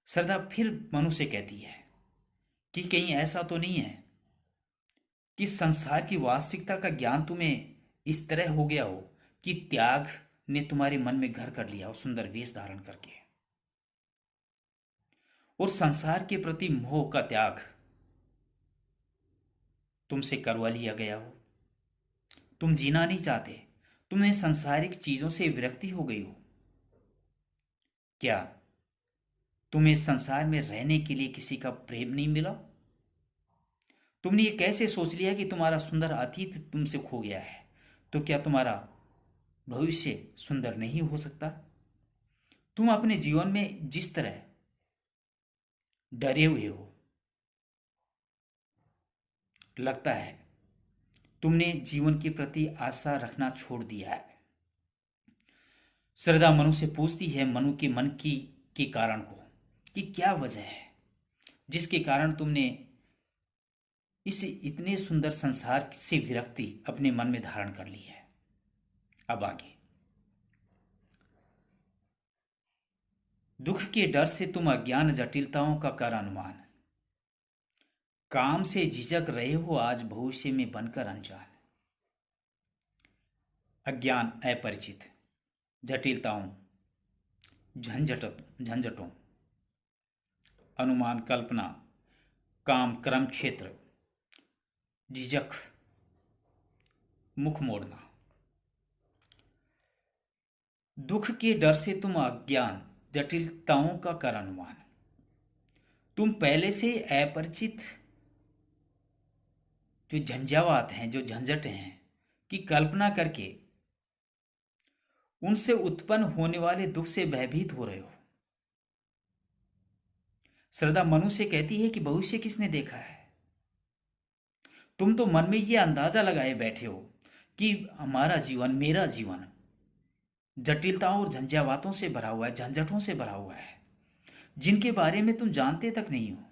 श्रद्धा फिर मनु से कहती है कि कहीं ऐसा तो नहीं है कि संसार की वास्तविकता का ज्ञान तुम्हें इस तरह हो गया हो कि त्याग ने तुम्हारे मन में घर कर लिया हो सुंदर वेश धारण करके, और संसार के प्रति मोह का त्याग तुमसे करवा लिया गया हो। तुम जीना नहीं चाहते, तुम्हें सांसारिक चीजों से विरक्ति हो गई हो। क्या तुम्हें संसार में रहने के लिए किसी का प्रेम नहीं मिला? तुमने ये कैसे सोच लिया कि तुम्हारा सुंदर अतीत तुमसे खो गया है, तो क्या तुम्हारा भविष्य सुंदर नहीं हो सकता? तुम अपने जीवन में जिस तरह डरे हुए हो, लगता है तुमने जीवन के प्रति आशा रखना छोड़ दिया है। श्रद्धा मनु से पूछती है मनु के मन की के कारण को, कि क्या वजह है जिसके कारण तुमने इस इतने सुंदर संसार से विरक्ति अपने मन में धारण कर ली है। अब आगे, दुख के डर से तुम अज्ञान जटिलताओं का कर अनुमान, काम से झिझक रहे हो आज भविष्य में बनकर अनजान। अज्ञान अपरिचित, जटिलताओं झंझटों, अनुमान कल्पना, काम कर्म क्षेत्र, झिझक मुख मोड़ना। दुख के डर से तुम अज्ञान जटिलताओं का कर अनुमान, तुम पहले से अपरिचित जो झंझावात हैं, जो झंझट हैं, की कल्पना करके उनसे उत्पन्न होने वाले दुख से भयभीत हो रहे हो। श्रद्धा मनु से कहती है कि भविष्य किसने देखा है? तुम तो मन में यह अंदाजा लगाए बैठे हो कि हमारा जीवन, मेरा जीवन जटिलताओं और झंझावातों से भरा हुआ है, झंझटों से भरा हुआ है, जिनके बारे में तुम जानते तक नहीं हो।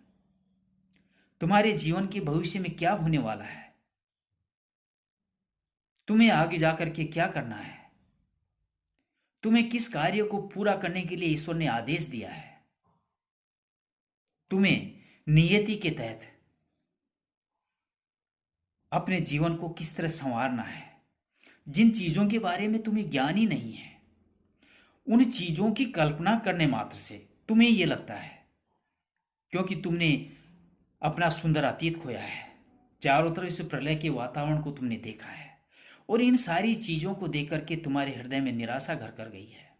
तुम्हारे जीवन के भविष्य में क्या होने वाला है, तुम्हें आगे जाकर के क्या करना है, तुम्हें किस कार्य को पूरा करने के लिए ईश्वर ने आदेश दिया है, तुम्हें नियति के तहत अपने जीवन को किस तरह संवारना है, जिन चीजों के बारे में तुम्हें ज्ञान ही नहीं है, उन चीजों की कल्पना करने मात्र से तुम्हें यह लगता है, क्योंकि तुमने अपना सुंदर अतीत खोया है, चारों तरफ इस प्रलय के वातावरण को तुमने देखा है, और इन सारी चीजों को देख करके तुम्हारे हृदय में निराशा घर कर गई है,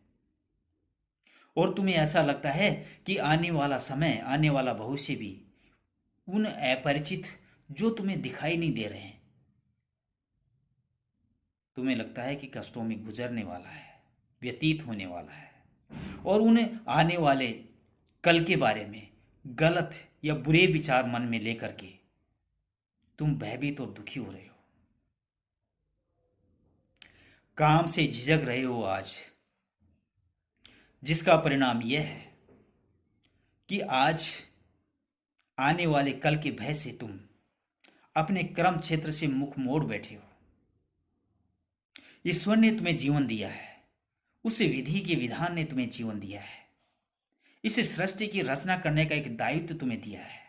और तुम्हें ऐसा लगता है कि आने वाला समय, आने वाला भविष्य भी उन अपरिचित जो तुम्हें दिखाई नहीं दे रहे हैं, तुम्हें लगता है कि कष्टों में गुजरने वाला है, व्यतीत होने वाला है, और उन्हें आने वाले कल के बारे में गलत या बुरे विचार मन में लेकर के तुम भयभीत और दुखी हो रहे हो। काम से झिझक रहे हो आज, जिसका परिणाम यह है कि आज आने वाले कल के भय से तुम अपने कर्म क्षेत्र से मुख मोड़ बैठे हो। ईश्वर ने तुम्हें जीवन दिया है, उस विधि के विधान ने तुम्हें जीवन दिया है, इस सृष्टि की रचना करने का एक दायित्व तुम्हें दिया है।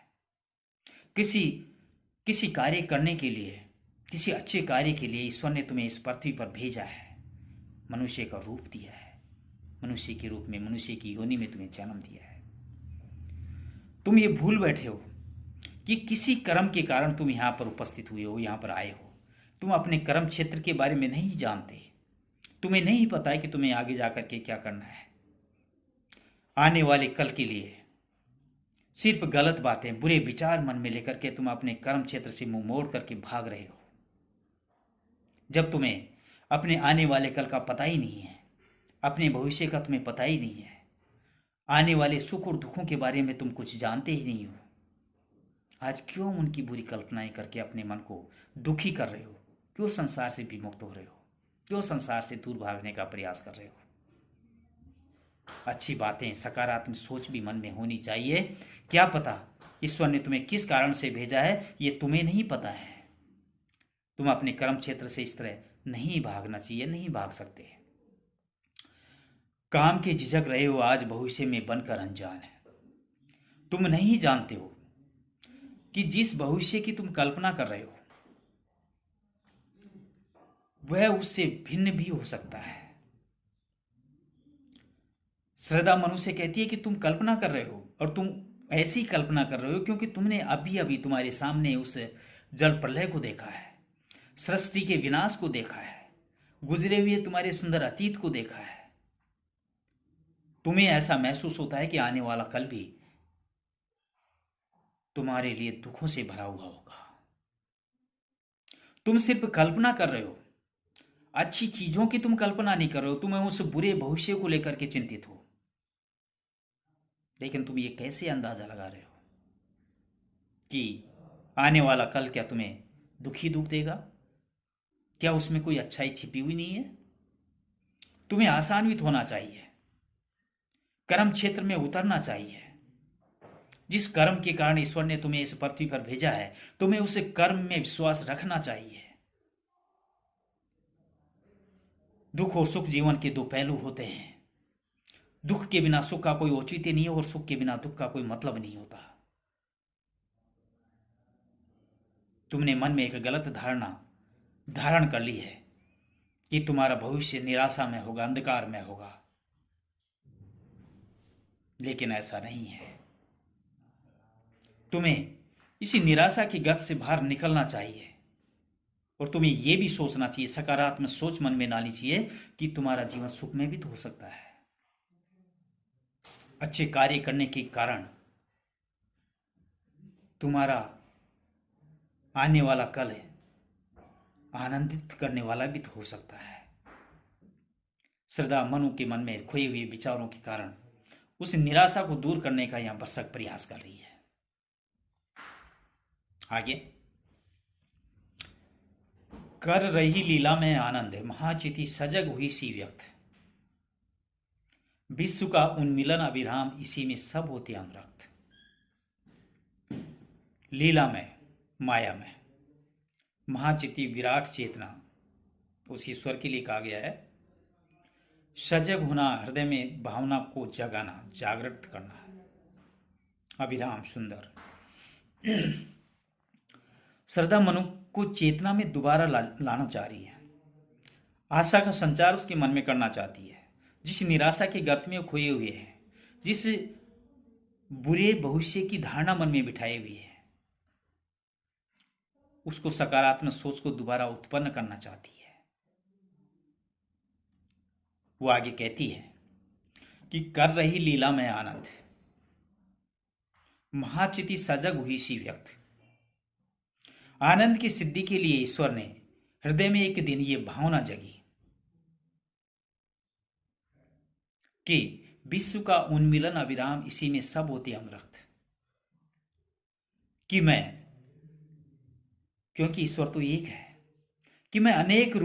किसी कार्य करने के लिए, किसी अच्छे कार्य के लिए ईश्वर ने तुम्हें इस पृथ्वी पर भेजा है, मनुष्य का रूप दिया है, मनुष्य के रूप में, मनुष्य की योनि में तुम्हें जन्म दिया है। तुम ये भूल बैठे हो कि किसी कर्म के कारण तुम यहां पर उपस्थित हुए हो, यहां पर आए हो। तुम अपने कर्म क्षेत्र के बारे में नहीं जानते, तुम्हें नहीं पता है कि तुम्हें आगे जाकर के क्या करना है। आने वाले कल के लिए सिर्फ गलत बातें, बुरे विचार मन में लेकर के तुम अपने कर्म क्षेत्र से मुंह मोड़ करके भाग रहे हो, जब तुम्हें अपने आने वाले कल का पता ही नहीं है, अपने भविष्य का तुम्हें पता ही नहीं है, आने वाले सुख और दुखों के बारे में तुम कुछ जानते ही नहीं हो। आज क्यों उनकी बुरी कल्पनाएं करके अपने मन को दुखी कर रहे हो? क्यों संसार से विमुक्त हो रहे हो? क्यों संसार से दूर भागने का प्रयास कर रहे हो? अच्छी बातें, सकारात्मक सोच भी मन में होनी चाहिए। क्या पता ईश्वर ने तुम्हें किस कारण से भेजा है, ये तुम्हें नहीं पता है। तुम अपने कर्म क्षेत्र से इस तरह नहीं भागना चाहिए, नहीं भाग सकते। काम के झिझक रहे हो आज, भविष्य में बनकर अनजान है। तुम नहीं जानते हो कि जिस भविष्य की तुम कल्पना कर रहे हो वह उससे भिन्न भी हो सकता है। श्रद्धा मनुष्य कहती है कि तुम कल्पना कर रहे हो, और तुम ऐसी कल्पना कर रहे हो क्योंकि तुमने अभी अभी तुम्हारे सामने उस जल प्रलय को देखा है, सृष्टि के विनाश को देखा है, गुजरे हुए तुम्हारे सुंदर अतीत को देखा है। तुम्हें ऐसा महसूस होता है कि आने वाला कल भी तुम्हारे लिए दुखों से भरा हुआ होगा। तुम सिर्फ कल्पना कर रहे हो, अच्छी चीजों की तुम कल्पना नहीं कर रहे हो, तुम उस बुरे भविष्य को लेकर के चिंतित हो। लेकिन तुम ये कैसे अंदाजा लगा रहे हो कि आने वाला कल क्या तुम्हें दुखी दुख देगा? क्या उसमें कोई अच्छाई छिपी हुई नहीं है? तुम्हें आशान्वित होना चाहिए, कर्म क्षेत्र में उतरना चाहिए। जिस कर्म के कारण ईश्वर ने तुम्हें इस पृथ्वी पर भेजा है, तुम्हें उस कर्म में विश्वास रखना चाहिए। दुख और सुख जीवन के दो पहलू होते हैं। दुख के बिना सुख का कोई औचित्य नहीं है, और सुख के बिना दुख का कोई मतलब नहीं होता। तुमने मन में एक गलत धारण कर ली है कि तुम्हारा भविष्य निराशा में होगा, अंधकार में होगा, लेकिन ऐसा नहीं है। तुम्हें इसी निराशा की गर्त से बाहर निकलना चाहिए, और तुम्हें यह भी सोचना चाहिए, सकारात्मक सोच मन में लानी चाहिए कि तुम्हारा जीवन सुख में भी तो हो सकता है। अच्छे कार्य करने के कारण तुम्हारा आने वाला कल आनंदित करने वाला भी तो हो सकता है। श्रद्धा मनु के मन में खोए हुए विचारों के कारण उस निराशा को दूर करने का यहां भरसक प्रयास कर रही है। आगे, कर रही लीला में आनंद, महाचिति सजग हुई सी व्यक्त, विश्व का उन्मिलन अविराम, इसी में सब होते अनुरक्त। लीला में, माया में, महाचिति विराट चेतना उस ईश्वर के लिए कहा गया है। सजग होना, हृदय में भावना को जगाना, जागृत करना, अविराम सुंदर। श्रद्धा मनु को चेतना में दोबारा लाना चाह रही है, आशा का संचार उसके मन में करना चाहती है। जिस निराशा के गर्त में खोए हुए है, जिस बुरे भविष्य की धारणा मन में बिठाए हुए है, उसको सकारात्मक सोच को दोबारा उत्पन्न करना चाहती है। वो आगे कहती है कि कर रही लीला में आनंद, महाचिति सजग हुई सी व्यक्त। आनंद की सिद्धि के लिए ईश्वर ने हृदय में एक दिन ये भावना जगी कि विश्व का उन्मिलन अविराम, इसी में सब होते अनुरक्त। कि मैं, क्योंकि ईश्वर तो एक है, कि मैं अनेक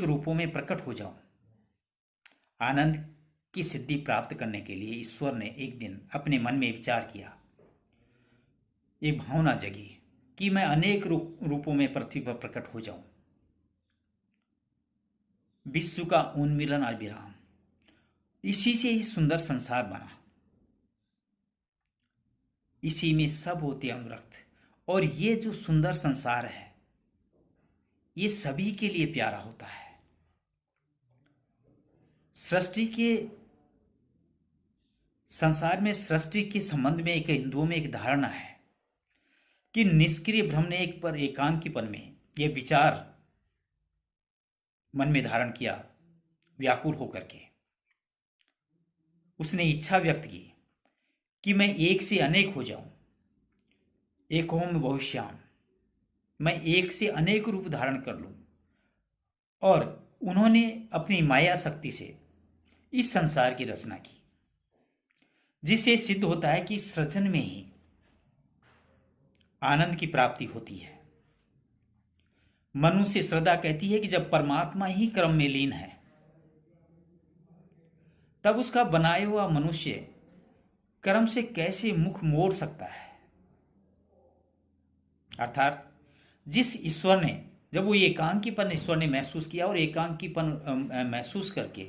रूपों में प्रकट हो जाऊं। आनंद की सिद्धि प्राप्त करने के लिए ईश्वर ने एक दिन अपने मन में विचार किया, एक भावना जगी कि मैं अनेक रूपों में पृथ्वी पर प्रकट हो जाऊं। विश्व का उन्मिलन अविराम, इसी से ही सुंदर संसार बना, इसी में सब होते अनुरक्त। और ये जो सुंदर संसार है ये सभी के लिए प्यारा होता है। सृष्टि के संसार में, सृष्टि के संबंध में एक हिंदुओं में एक धारणा है कि निष्क्रिय ब्रह्म ने एक पर एकांकीपन में यह विचार मन में धारण किया, व्याकुल होकर के उसने इच्छा व्यक्त की कि मैं एक से अनेक हो जाऊं, एक होम भविष्याम, मैं एक से अनेक रूप धारण कर लूं। और उन्होंने अपनी माया शक्ति से इस संसार की रचना की, जिससे सिद्ध होता है कि सृजन में ही आनंद की प्राप्ति होती है। मनुष्य श्रद्धा कहती है कि जब परमात्मा ही क्रम में लीन है तब उसका बनाया हुआ मनुष्य कर्म से कैसे मुख मोड़ सकता है। अर्थात जिस ईश्वर ने, जब वो एकांकीपन ईश्वर ने महसूस किया और एकांकीपन महसूस करके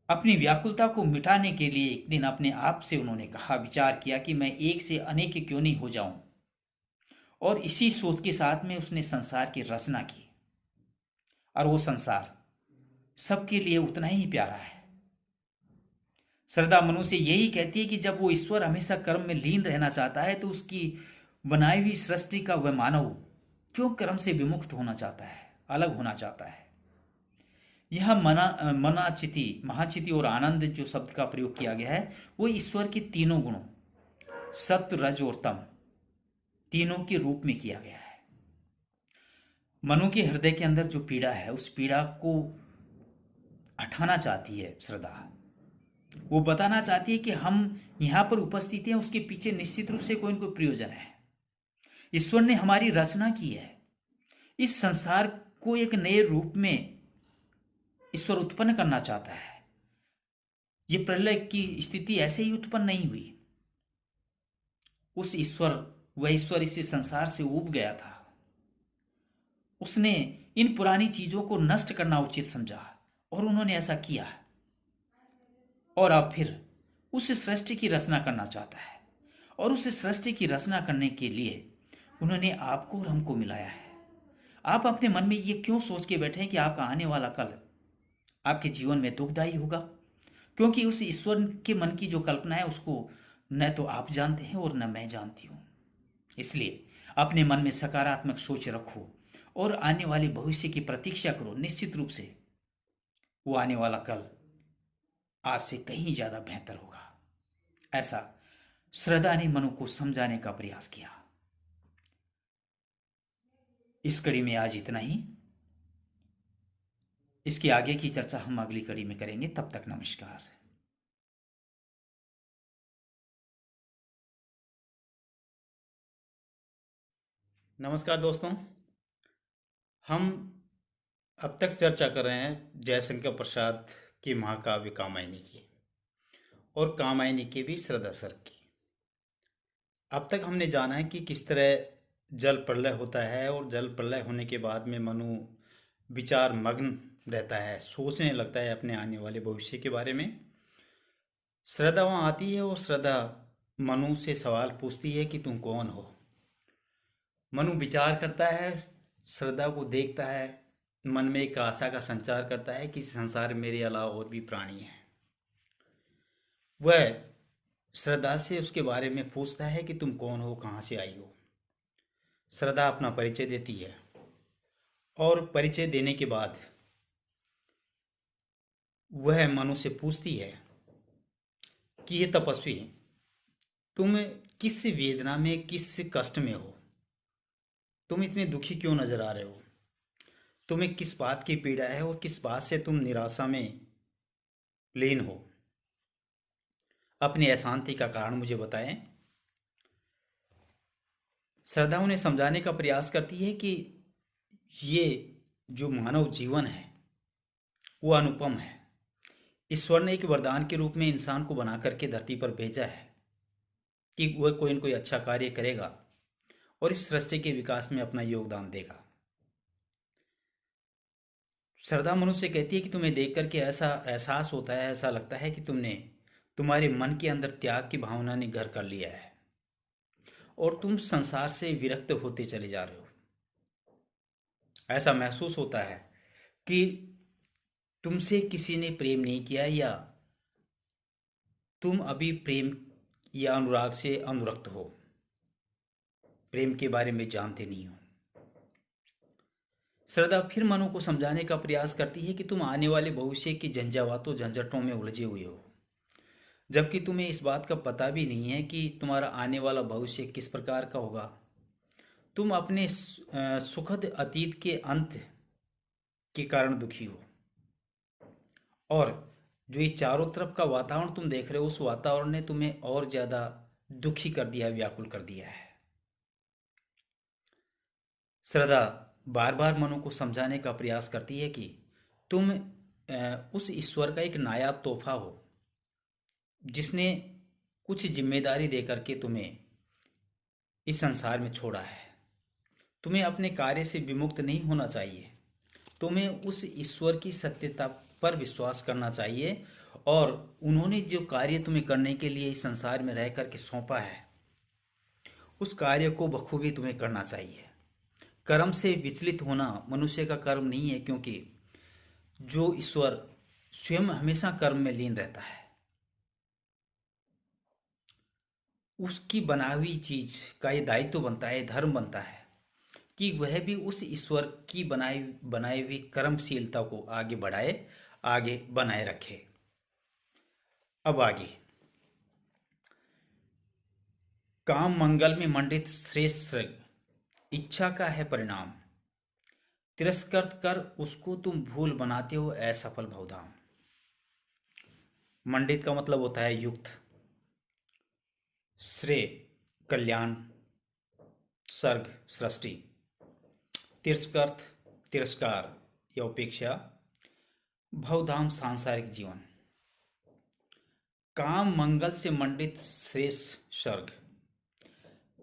अपनी व्याकुलता को मिटाने के लिए एक दिन अपने आप से उन्होंने कहा, विचार किया कि मैं एक से अनेक क्यों नहीं हो जाऊं। और इसी सोच के साथ में उसने संसार की रचना की, और वो संसार सबके लिए उतना ही प्यारा है। श्रद्धा मनुष्य यही कहती है कि जब वो ईश्वर हमेशा कर्म में लीन रहना चाहता है तो उसकी बनाई हुई सृष्टि का वह मानव क्यों कर्म से विमुक्त होना चाहता है, अलग होना चाहता है। यह मनाचिति, महाचिति और आनंद जो शब्द का प्रयोग किया गया है वो ईश्वर के तीनों गुणों, सत्व, रज और तम, तीनों के रूप में किया गया है। मनु के हृदय के अंदर जो पीड़ा है उस पीड़ा को हटाना चाहती है श्रद्धा। वो बताना चाहती है कि हम यहां पर उपस्थित हैं, उसके पीछे निश्चित रूप से कोई न कोई प्रयोजन है। ईश्वर ने हमारी रचना की है, इस संसार को एक नए रूप में ईश्वर उत्पन्न करना चाहता है। ये प्रलय की स्थिति ऐसे ही उत्पन्न नहीं हुई। वह ईश्वर इसी संसार से ऊब गया था। उसने इन पुरानी चीजों को नष्ट करना उचित समझा और उन्होंने ऐसा किया। और अब फिर उस सृष्टि की रचना करना चाहता है, और उस सृष्टि की रचना करने के लिए उन्होंने आपको और हमको मिलाया है। आप अपने मन में ये क्यों सोच के बैठे हैं कि आपका आने वाला कल आपके जीवन में दुखदायी होगा? क्योंकि उस ईश्वर के मन की जो कल्पना है उसको न तो आप जानते हैं और न मैं जानती हूं। इसलिए अपने मन में सकारात्मक सोच रखो और आने वाले भविष्य की प्रतीक्षा करो। निश्चित रूप से वो आने वाला कल आज से कहीं ज्यादा बेहतर होगा। ऐसा श्रद्धा ने मनु को समझाने का प्रयास किया। इस कड़ी में आज इतना ही। इसकी आगे की चर्चा हम अगली कड़ी में करेंगे। तब तक नमस्कार। नमस्कार दोस्तों, हम अब तक चर्चा कर रहे हैं जयशंकर प्रसाद की महाकाव्य कामायनी की और कामायनी की भी श्रद्धा सर की। अब तक हमने जाना है कि किस तरह जल प्रलय होता है और जल प्रलय होने के बाद में मनु विचार मग्न रहता है, सोचने लगता है अपने आने वाले भविष्य के बारे में। श्रद्धा वहाँ आती है और श्रद्धा मनु से सवाल पूछती है कि तुम कौन हो। मनु विचार करता है, श्रद्धा को देखता है, मन में एक आशा का संचार करता है कि संसार में मेरे अलावा और भी प्राणी हैं। वह श्रद्धा से उसके बारे में पूछता है कि तुम कौन हो, कहाँ से आई हो। श्रद्धा अपना परिचय देती है और परिचय देने के बाद वह मनु से पूछती है कि ये तपस्वी, तुम किस वेदना में, किस कष्ट में हो? तुम इतने दुखी क्यों नजर आ रहे हो? तुम्हें किस बात की पीड़ा है और किस बात से तुम निराशा में लीन हो। अपनी अशांति का कारण मुझे बताएं। श्रद्धा उन्हें समझाने का प्रयास करती है कि ये जो मानव जीवन है वो अनुपम है। ईश्वर ने एक वरदान के रूप में इंसान को बना करके धरती पर भेजा है कि वह कोई न कोई अच्छा कार्य करेगा और इस सृष्टि के विकास में अपना योगदान देगा। श्रद्धा मनुष्य कहती है कि तुम्हें देख करके ऐसा एहसास होता है, ऐसा लगता है कि तुम्हारे मन के अंदर त्याग की भावना ने घर कर लिया है और तुम संसार से विरक्त होते चले जा रहे हो। ऐसा महसूस होता है कि तुमसे किसी ने प्रेम नहीं किया या तुम अभी प्रेम या अनुराग से अनुरक्त हो, प्रेम के बारे में जानते नहीं हो। श्रद्धा फिर मनु को समझाने का प्रयास करती है कि तुम आने वाले भविष्य की झंझावातों झंझटों में उलझे हुए हो, जबकि तुम्हें इस बात का पता भी नहीं है कि तुम्हारा आने वाला भविष्य किस प्रकार का होगा। तुम अपने सुखद अतीत के अंत के कारण दुखी हो और जो ये चारों तरफ का वातावरण तुम देख रहे हो उस वातावरण ने तुम्हें और ज्यादा दुखी कर दिया है, व्याकुल कर दिया है। श्रद्धा बार बार मनु को समझाने का प्रयास करती है कि तुम उस ईश्वर का एक नायाब तोहफा हो जिसने कुछ जिम्मेदारी दे करके तुम्हें इस संसार में छोड़ा है। तुम्हें अपने कार्य से विमुक्त नहीं होना चाहिए। तुम्हें उस ईश्वर की सत्यता पर विश्वास करना चाहिए और उन्होंने जो कार्य तुम्हें करने के लिए इस संसार में रह करके सौंपा है उस कार्य को बखूबी तुम्हें करना चाहिए। कर्म से विचलित होना मनुष्य का कर्म नहीं है, क्योंकि जो ईश्वर स्वयं हमेशा कर्म में लीन रहता है, उसकी बनाई हुई चीज का ये दायित्व बनता है, धर्म बनता है कि वह भी उस ईश्वर की बनाई बनाई हुई कर्मशीलता को आगे बढ़ाए, आगे बनाए रखे। अब आगे, काम मंगल में मंडित श्रेष्ठ इच्छा का है परिणाम, तिरस्कृत कर उसको तुम भूल बनाते हो असफल भवधाम। मंडित का मतलब होता है युक्त, श्रेय कल्याण, सर्ग सृष्टि, तिरस्कृत तिरस्कार या उपेक्षा, भवधाम सांसारिक जीवन। काम मंगल से मंडित श्रेष्ठ स्वर्ग।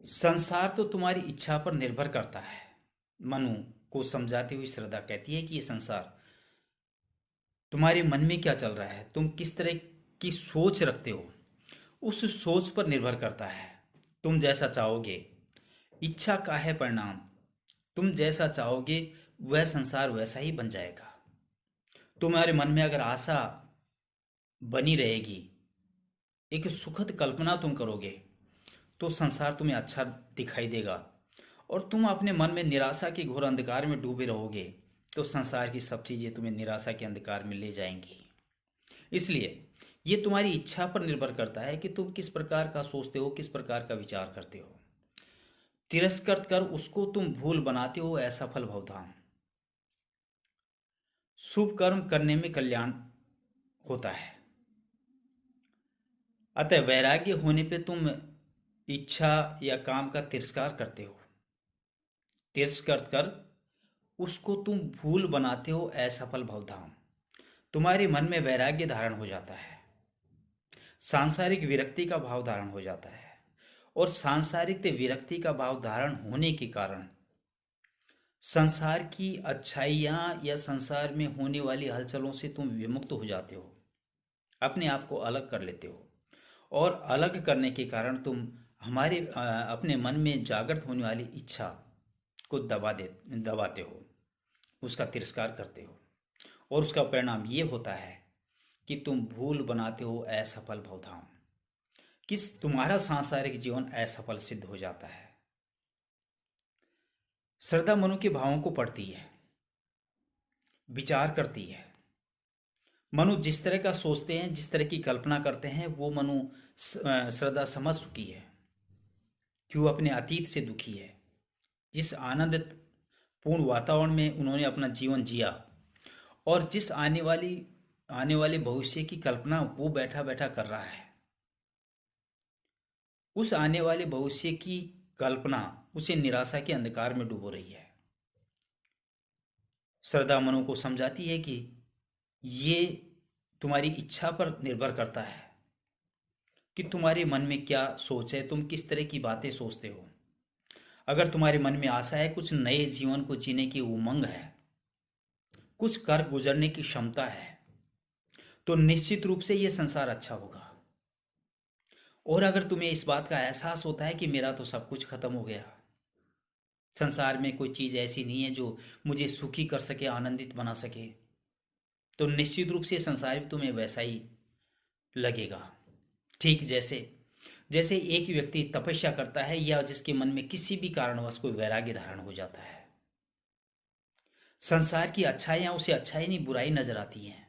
संसार तो तुम्हारी इच्छा पर निर्भर करता है। मनु को समझाते हुए श्रद्धा कहती है कि ये संसार तुम्हारे मन में क्या चल रहा है, तुम किस तरह की सोच रखते हो, उस सोच पर निर्भर करता है। तुम जैसा चाहोगे, इच्छा का है परिणाम, तुम जैसा चाहोगे वह संसार वैसा ही बन जाएगा। तुम्हारे मन में अगर आशा बनी रहेगी, एक सुखद कल्पना तुम करोगे, तो संसार तुम्हें अच्छा दिखाई देगा और तुम अपने मन में निराशा के घोर अंधकार में डूबे रहोगे तो संसार की सब चीजें तुम्हें निराशा के अंधकार में ले जाएंगी। इसलिए ये तुम्हारी इच्छा पर निर्भर करता है कि तुम किस प्रकार का सोचते हो, किस प्रकार का विचार करते हो। तिरस्कृत कर उसको तुम भूल बनाते हो असफल भवधाम। शुभ कर्म करने में कल्याण होता है, अतः वैराग्य होने पे तुम इच्छा या काम का तिरस्कार करते हो। तिरस्कृत कर उसको तुम भूल बनाते हो असफल भवधाम। तुम्हारे मन में वैराग्य धारण हो जाता है, सांसारिक विरक्ति का भाव धारण हो जाता है और सांसारिक विरक्ति का भाव धारण होने के कारण संसार की अच्छाइयाँ या संसार में होने वाली हलचलों से तुम विमुक्त हो जाते हो, अपने आप को अलग कर लेते हो और अलग करने के कारण तुम अपने मन में जागृत होने वाली इच्छा को दबाते हो, उसका तिरस्कार करते हो और उसका परिणाम ये होता है कि तुम भूल बनाते हो असफल भवधाम, किस तुम्हारा सांसारिक जीवन असफल सिद्ध हो जाता है। श्रद्धा मनु के भावों को पढ़ती है, विचार करती है। मनु जिस तरह का सोचते हैं, जिस तरह की कल्पना करते हैं, वो मनु श्रद्धा समझ चुकी है कि वो अपने अतीत से दुखी है। जिस आनंद पूर्ण वातावरण में उन्होंने अपना जीवन जिया, और जिस आने वाले भविष्य की कल्पना वो बैठा बैठा कर रहा है, उस आने वाले भविष्य की कल्पना उसे निराशा के अंधकार में डुबो रही है। श्रद्धा मनु को समझाती है कि ये तुम्हारी इच्छा पर निर्भर करता है कि तुम्हारे मन में क्या सोच है, तुम किस तरह की बातें सोचते हो। अगर तुम्हारे मन में आशा है, कुछ नए जीवन को जीने की उमंग है, कुछ कर गुजरने की क्षमता है, तो निश्चित रूप से ये संसार अच्छा होगा। और अगर तुम्हें इस बात का एहसास होता है कि मेरा तो सब कुछ खत्म हो गया, संसार में कोई चीज़ ऐसी नहीं है जो मुझे सुखी कर सके, आनंदित बना सके, तो निश्चित रूप से संसार भी तुम्हें वैसा ही लगेगा। ठीक जैसे जैसे एक व्यक्ति तपस्या करता है या जिसके मन में किसी भी कारणवश कोई वैराग्य धारण हो जाता है, संसार की अच्छाइयाँ उसे अच्छाई नहीं बुराई नजर आती हैं,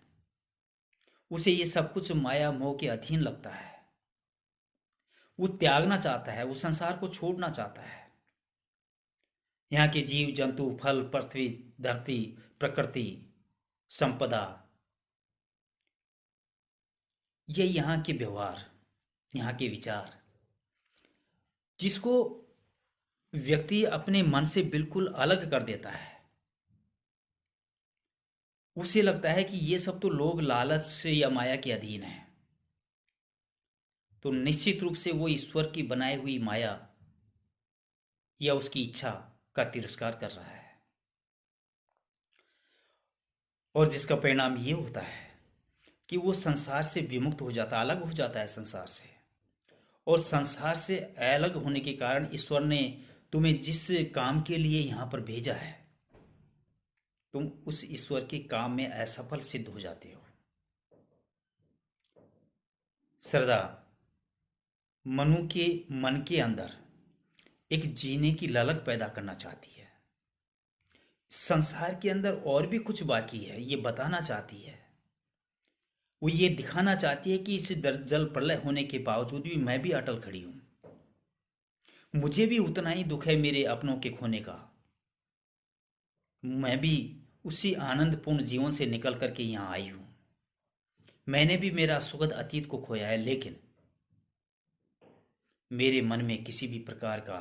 उसे ये सब कुछ माया मोह के अधीन लगता है, वो त्यागना चाहता है, वो संसार को छोड़ना चाहता है। यहाँ के जीव जंतु, फल, पृथ्वी, धरती, प्रकृति, संपदा, ये यहाँ के व्यवहार, यहाँ के विचार, जिसको व्यक्ति अपने मन से बिल्कुल अलग कर देता है, उसे लगता है कि ये सब तो लोग लालच से या माया के अधीन है, तो निश्चित रूप से वो ईश्वर की बनाई हुई माया या उसकी इच्छा का तिरस्कार कर रहा है। और जिसका परिणाम ये होता है कि वो संसार से विमुक्त हो जाता, अलग हो जाता है संसार से। और संसार से अलग होने के कारण ईश्वर ने तुम्हें जिस काम के लिए यहाँ पर भेजा है, तुम उस ईश्वर के काम में असफल सिद्ध हो जाते हो। श्रद्धा मनु के मन के अंदर एक जीने की ललक पैदा करना चाहती है। संसार के अंदर और भी कुछ बाकी है, ये बताना चाहती है। वो ये दिखाना चाहती है कि इस जल प्रलय होने के बावजूद भी मैं भी अटल खड़ी हूं, मुझे भी उतना ही दुख है मेरे अपनों के खोने का, मैं भी उसी आनंदपूर्ण जीवन से निकल करके यहाँ आई हूं, मैंने भी मेरा सुखद अतीत को खोया है, लेकिन मेरे मन में किसी भी प्रकार का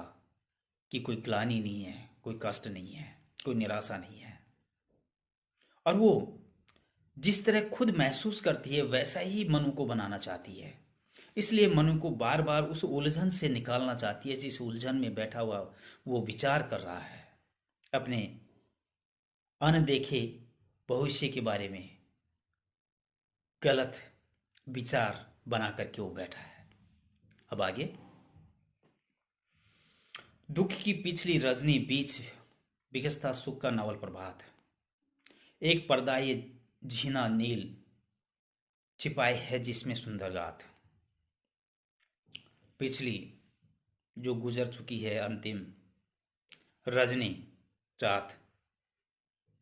कि कोई ग्लानि नहीं है, कोई कष्ट नहीं है, कोई निराशा नहीं है। और वो जिस तरह खुद महसूस करती है वैसा ही मनु को बनाना चाहती है, इसलिए मनु को बार बार उस उलझन से निकालना चाहती है जिस उलझन में बैठा हुआ वो विचार कर रहा है, अपने अनदेखे भविष्य के बारे में गलत विचार बना करके वो बैठा है। अब आगे, दुख की पिछली रजनी बीच विकसता सुख का नवल प्रभात, एक पर्दा ये झीना नील छिपाए है जिसमें सुंदर गाथ, पिछली जो गुजर चुकी है अंतिम रजनी रात,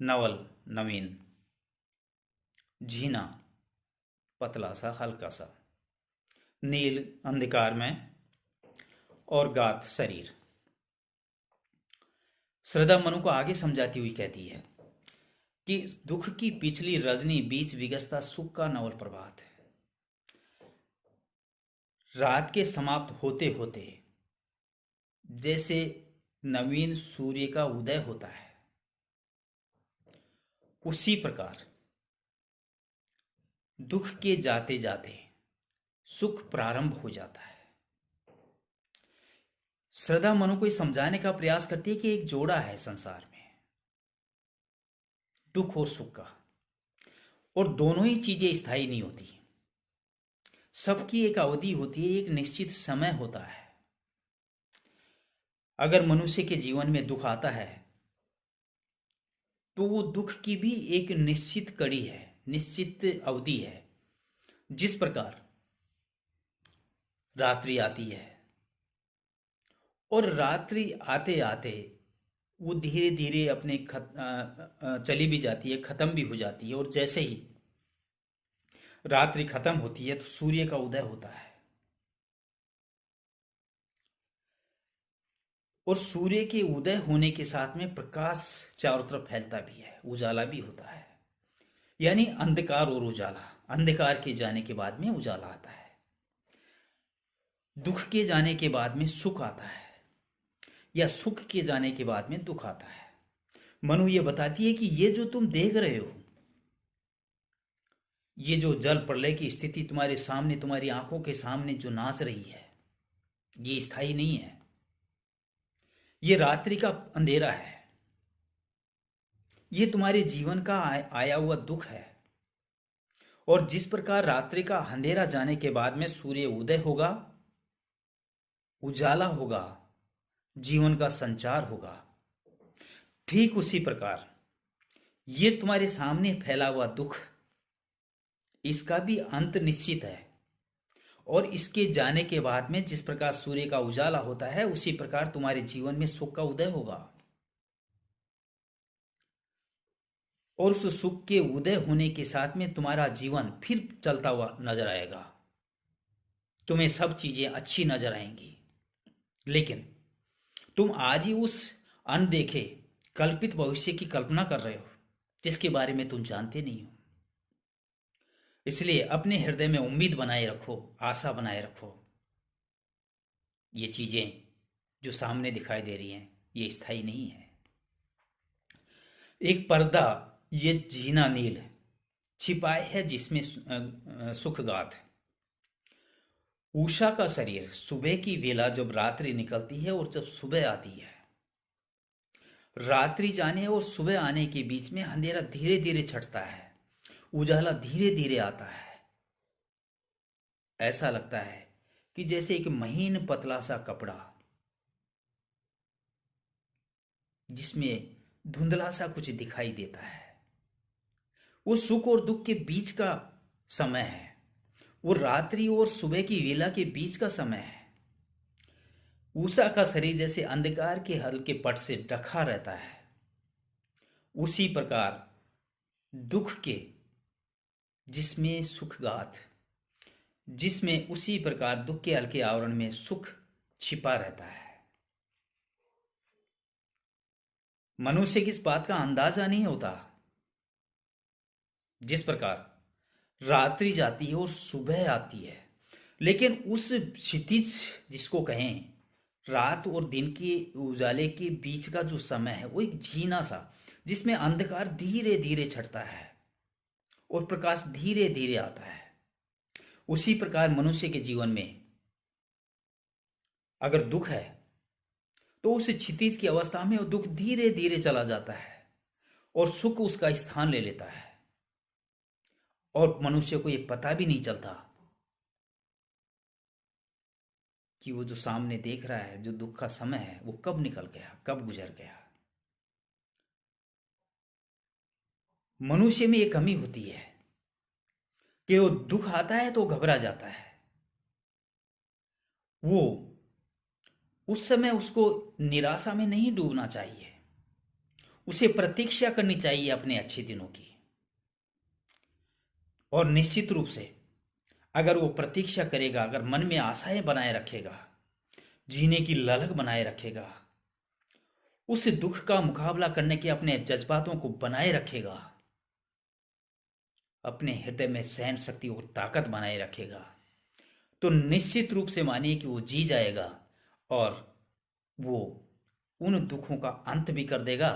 नवल नवीन, झीना पतला सा हल्का सा, नील अंधकार में, और गात शरीर। श्रद्धा मनु को आगे समझाती हुई कहती है कि दुख की पिछली रजनी बीच विगसता सुख का नवल प्रभात है। रात के समाप्त होते होते जैसे नवीन सूर्य का उदय होता है, उसी प्रकार दुख के जाते जाते सुख प्रारंभ हो जाता है। श्रद्धा मनु को समझाने का प्रयास करती है कि एक जोड़ा है संसार में, दुख और सुख का, और दोनों ही चीजें स्थायी नहीं होती, सबकी एक अवधि होती है, एक निश्चित समय होता है। अगर मनुष्य के जीवन में दुख आता है तो वो दुख की भी एक निश्चित कड़ी है, निश्चित अवधि है। जिस प्रकार रात्रि आती है और रात्रि आते आते वो धीरे धीरे अपने चली भी जाती है, खत्म भी हो जाती है, और जैसे ही रात्रि खत्म होती है तो सूर्य का उदय होता है। और सूर्य के उदय होने के साथ में प्रकाश चारों तरफ फैलता भी है, उजाला भी होता है। यानी अंधकार और उजाला, अंधकार के जाने के बाद में उजाला आता है, दुख के जाने के बाद में सुख आता है, या सुख के जाने के बाद में दुख आता है। मनु ये बताती है कि ये जो तुम देख रहे हो, ये जो जल प्रलय की स्थिति तुम्हारे सामने, तुम्हारी आंखों के सामने जो नाच रही है, ये स्थायी नहीं है। ये रात्रि का अंधेरा है, ये तुम्हारे जीवन का आया हुआ दुख है। और जिस प्रकार रात्रि का अंधेरा जाने के बाद में सूर्य उदय होगा, उजाला होगा, जीवन का संचार होगा, ठीक उसी प्रकार ये तुम्हारे सामने फैला हुआ दुख, इसका भी अंत निश्चित है। और इसके जाने के बाद में जिस प्रकार सूर्य का उजाला होता है, उसी प्रकार तुम्हारे जीवन में सुख का उदय होगा। और उस सुख के उदय होने के साथ में तुम्हारा जीवन फिर चलता हुआ नजर आएगा, तुम्हें सब चीजें अच्छी नजर आएंगी। लेकिन तुम आज ही उस अनदेखे कल्पित भविष्य की कल्पना कर रहे हो, जिसके बारे में तुम जानते नहीं हो। इसलिए अपने हृदय में उम्मीद बनाए रखो, आशा बनाए रखो। ये चीजें जो सामने दिखाई दे रही हैं, ये स्थायी नहीं है। एक पर्दा, ये जीना नील छिपाए है जिसमें सुखगात। उषा का शरीर सुबह की वेला जब रात्रि निकलती है और जब सुबह आती है, रात्रि जाने और सुबह आने के बीच में अंधेरा धीरे धीरे छटता है, उजाला धीरे धीरे आता है। ऐसा लगता है कि जैसे एक महीन पतला सा कपड़ा जिसमें धुंधला सा कुछ दिखाई देता है। वो सुख और दुख के बीच का समय है, वो रात्रि और सुबह की वेला के बीच का समय है। उषा का शरीर जैसे अंधकार के हल्के पट से ढका रहता है, उसी प्रकार दुख के जिसमें सुखगात, जिसमें उसी प्रकार दुख के हल्के आवरण में सुख छिपा रहता है। मनुष्य की इस बात का अंदाजा नहीं होता। जिस प्रकार रात्रि जाती है और सुबह आती है, लेकिन उस क्षितिज जिसको कहें, रात और दिन के उजाले के बीच का जो समय है, वो एक झीना सा, जिसमें अंधकार धीरे धीरे छटता है और प्रकाश धीरे धीरे आता है। उसी प्रकार मनुष्य के जीवन में अगर दुख है तो उस क्षितिज की अवस्था में वो दुख धीरे धीरे चला जाता है और सुख उसका स्थान ले लेता है, और मनुष्य को ये पता भी नहीं चलता कि वो जो सामने देख रहा है, जो दुख का समय है, वो कब निकल गया, कब गुजर गया। मनुष्य में ये कमी होती है कि वो दुख आता है तो घबरा जाता है। वो उस समय उसको निराशा में नहीं डूबना चाहिए, उसे प्रतीक्षा करनी चाहिए अपने अच्छे दिनों की। और निश्चित रूप से अगर वो प्रतीक्षा करेगा, अगर मन में आशाएं बनाए रखेगा, जीने की ललक बनाए रखेगा, उस दुख का मुकाबला करने के अपने जज्बातों को बनाए रखेगा, अपने हृदय में सहन शक्ति और ताकत बनाए रखेगा, तो निश्चित रूप से मानिए कि वो जी जाएगा और वो उन दुखों का अंत भी कर देगा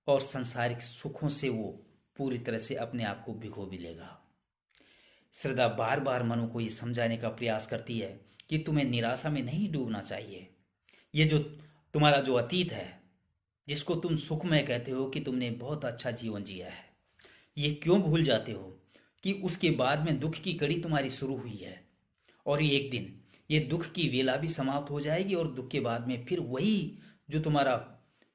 और सांसारिक सुखों से वो पूरी तरह से अपने आप को भिगो भी लेगा। श्रद्धा बार बार मनु को ये समझाने का प्रयास करती है कि तुम्हें निराशा में नहीं डूबना चाहिए। ये जो तुम्हारा जो अतीत है, जिसको तुम सुखमय कहते हो कि तुमने बहुत अच्छा जीवन जिया है, ये क्यों भूल जाते हो कि उसके बाद में दुख की कड़ी तुम्हारी शुरू हुई है, और एक दिन ये दुख की वेला भी समाप्त हो जाएगी और दुख के बाद में फिर वही जो तुम्हारा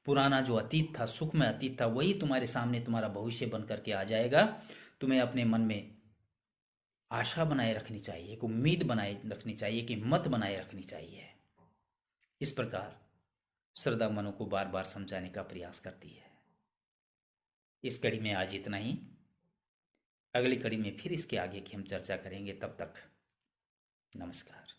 पुराना जो अतीत था, सुखमय अतीत था, वही तुम्हारे सामने तुम्हारा भविष्य बन करके आ जाएगा। तुम्हें अपने मन में आशा बनाए रखनी चाहिए, एक उम्मीद बनाए रखनी चाहिए, कि हिम्मत बनाए रखनी चाहिए। इस प्रकार श्रद्धा मनु को बार बार समझाने का प्रयास करती है। इस कड़ी में आज इतना ही। अगली कड़ी में फिर इसके आगे की हम चर्चा करेंगे। तब तक नमस्कार।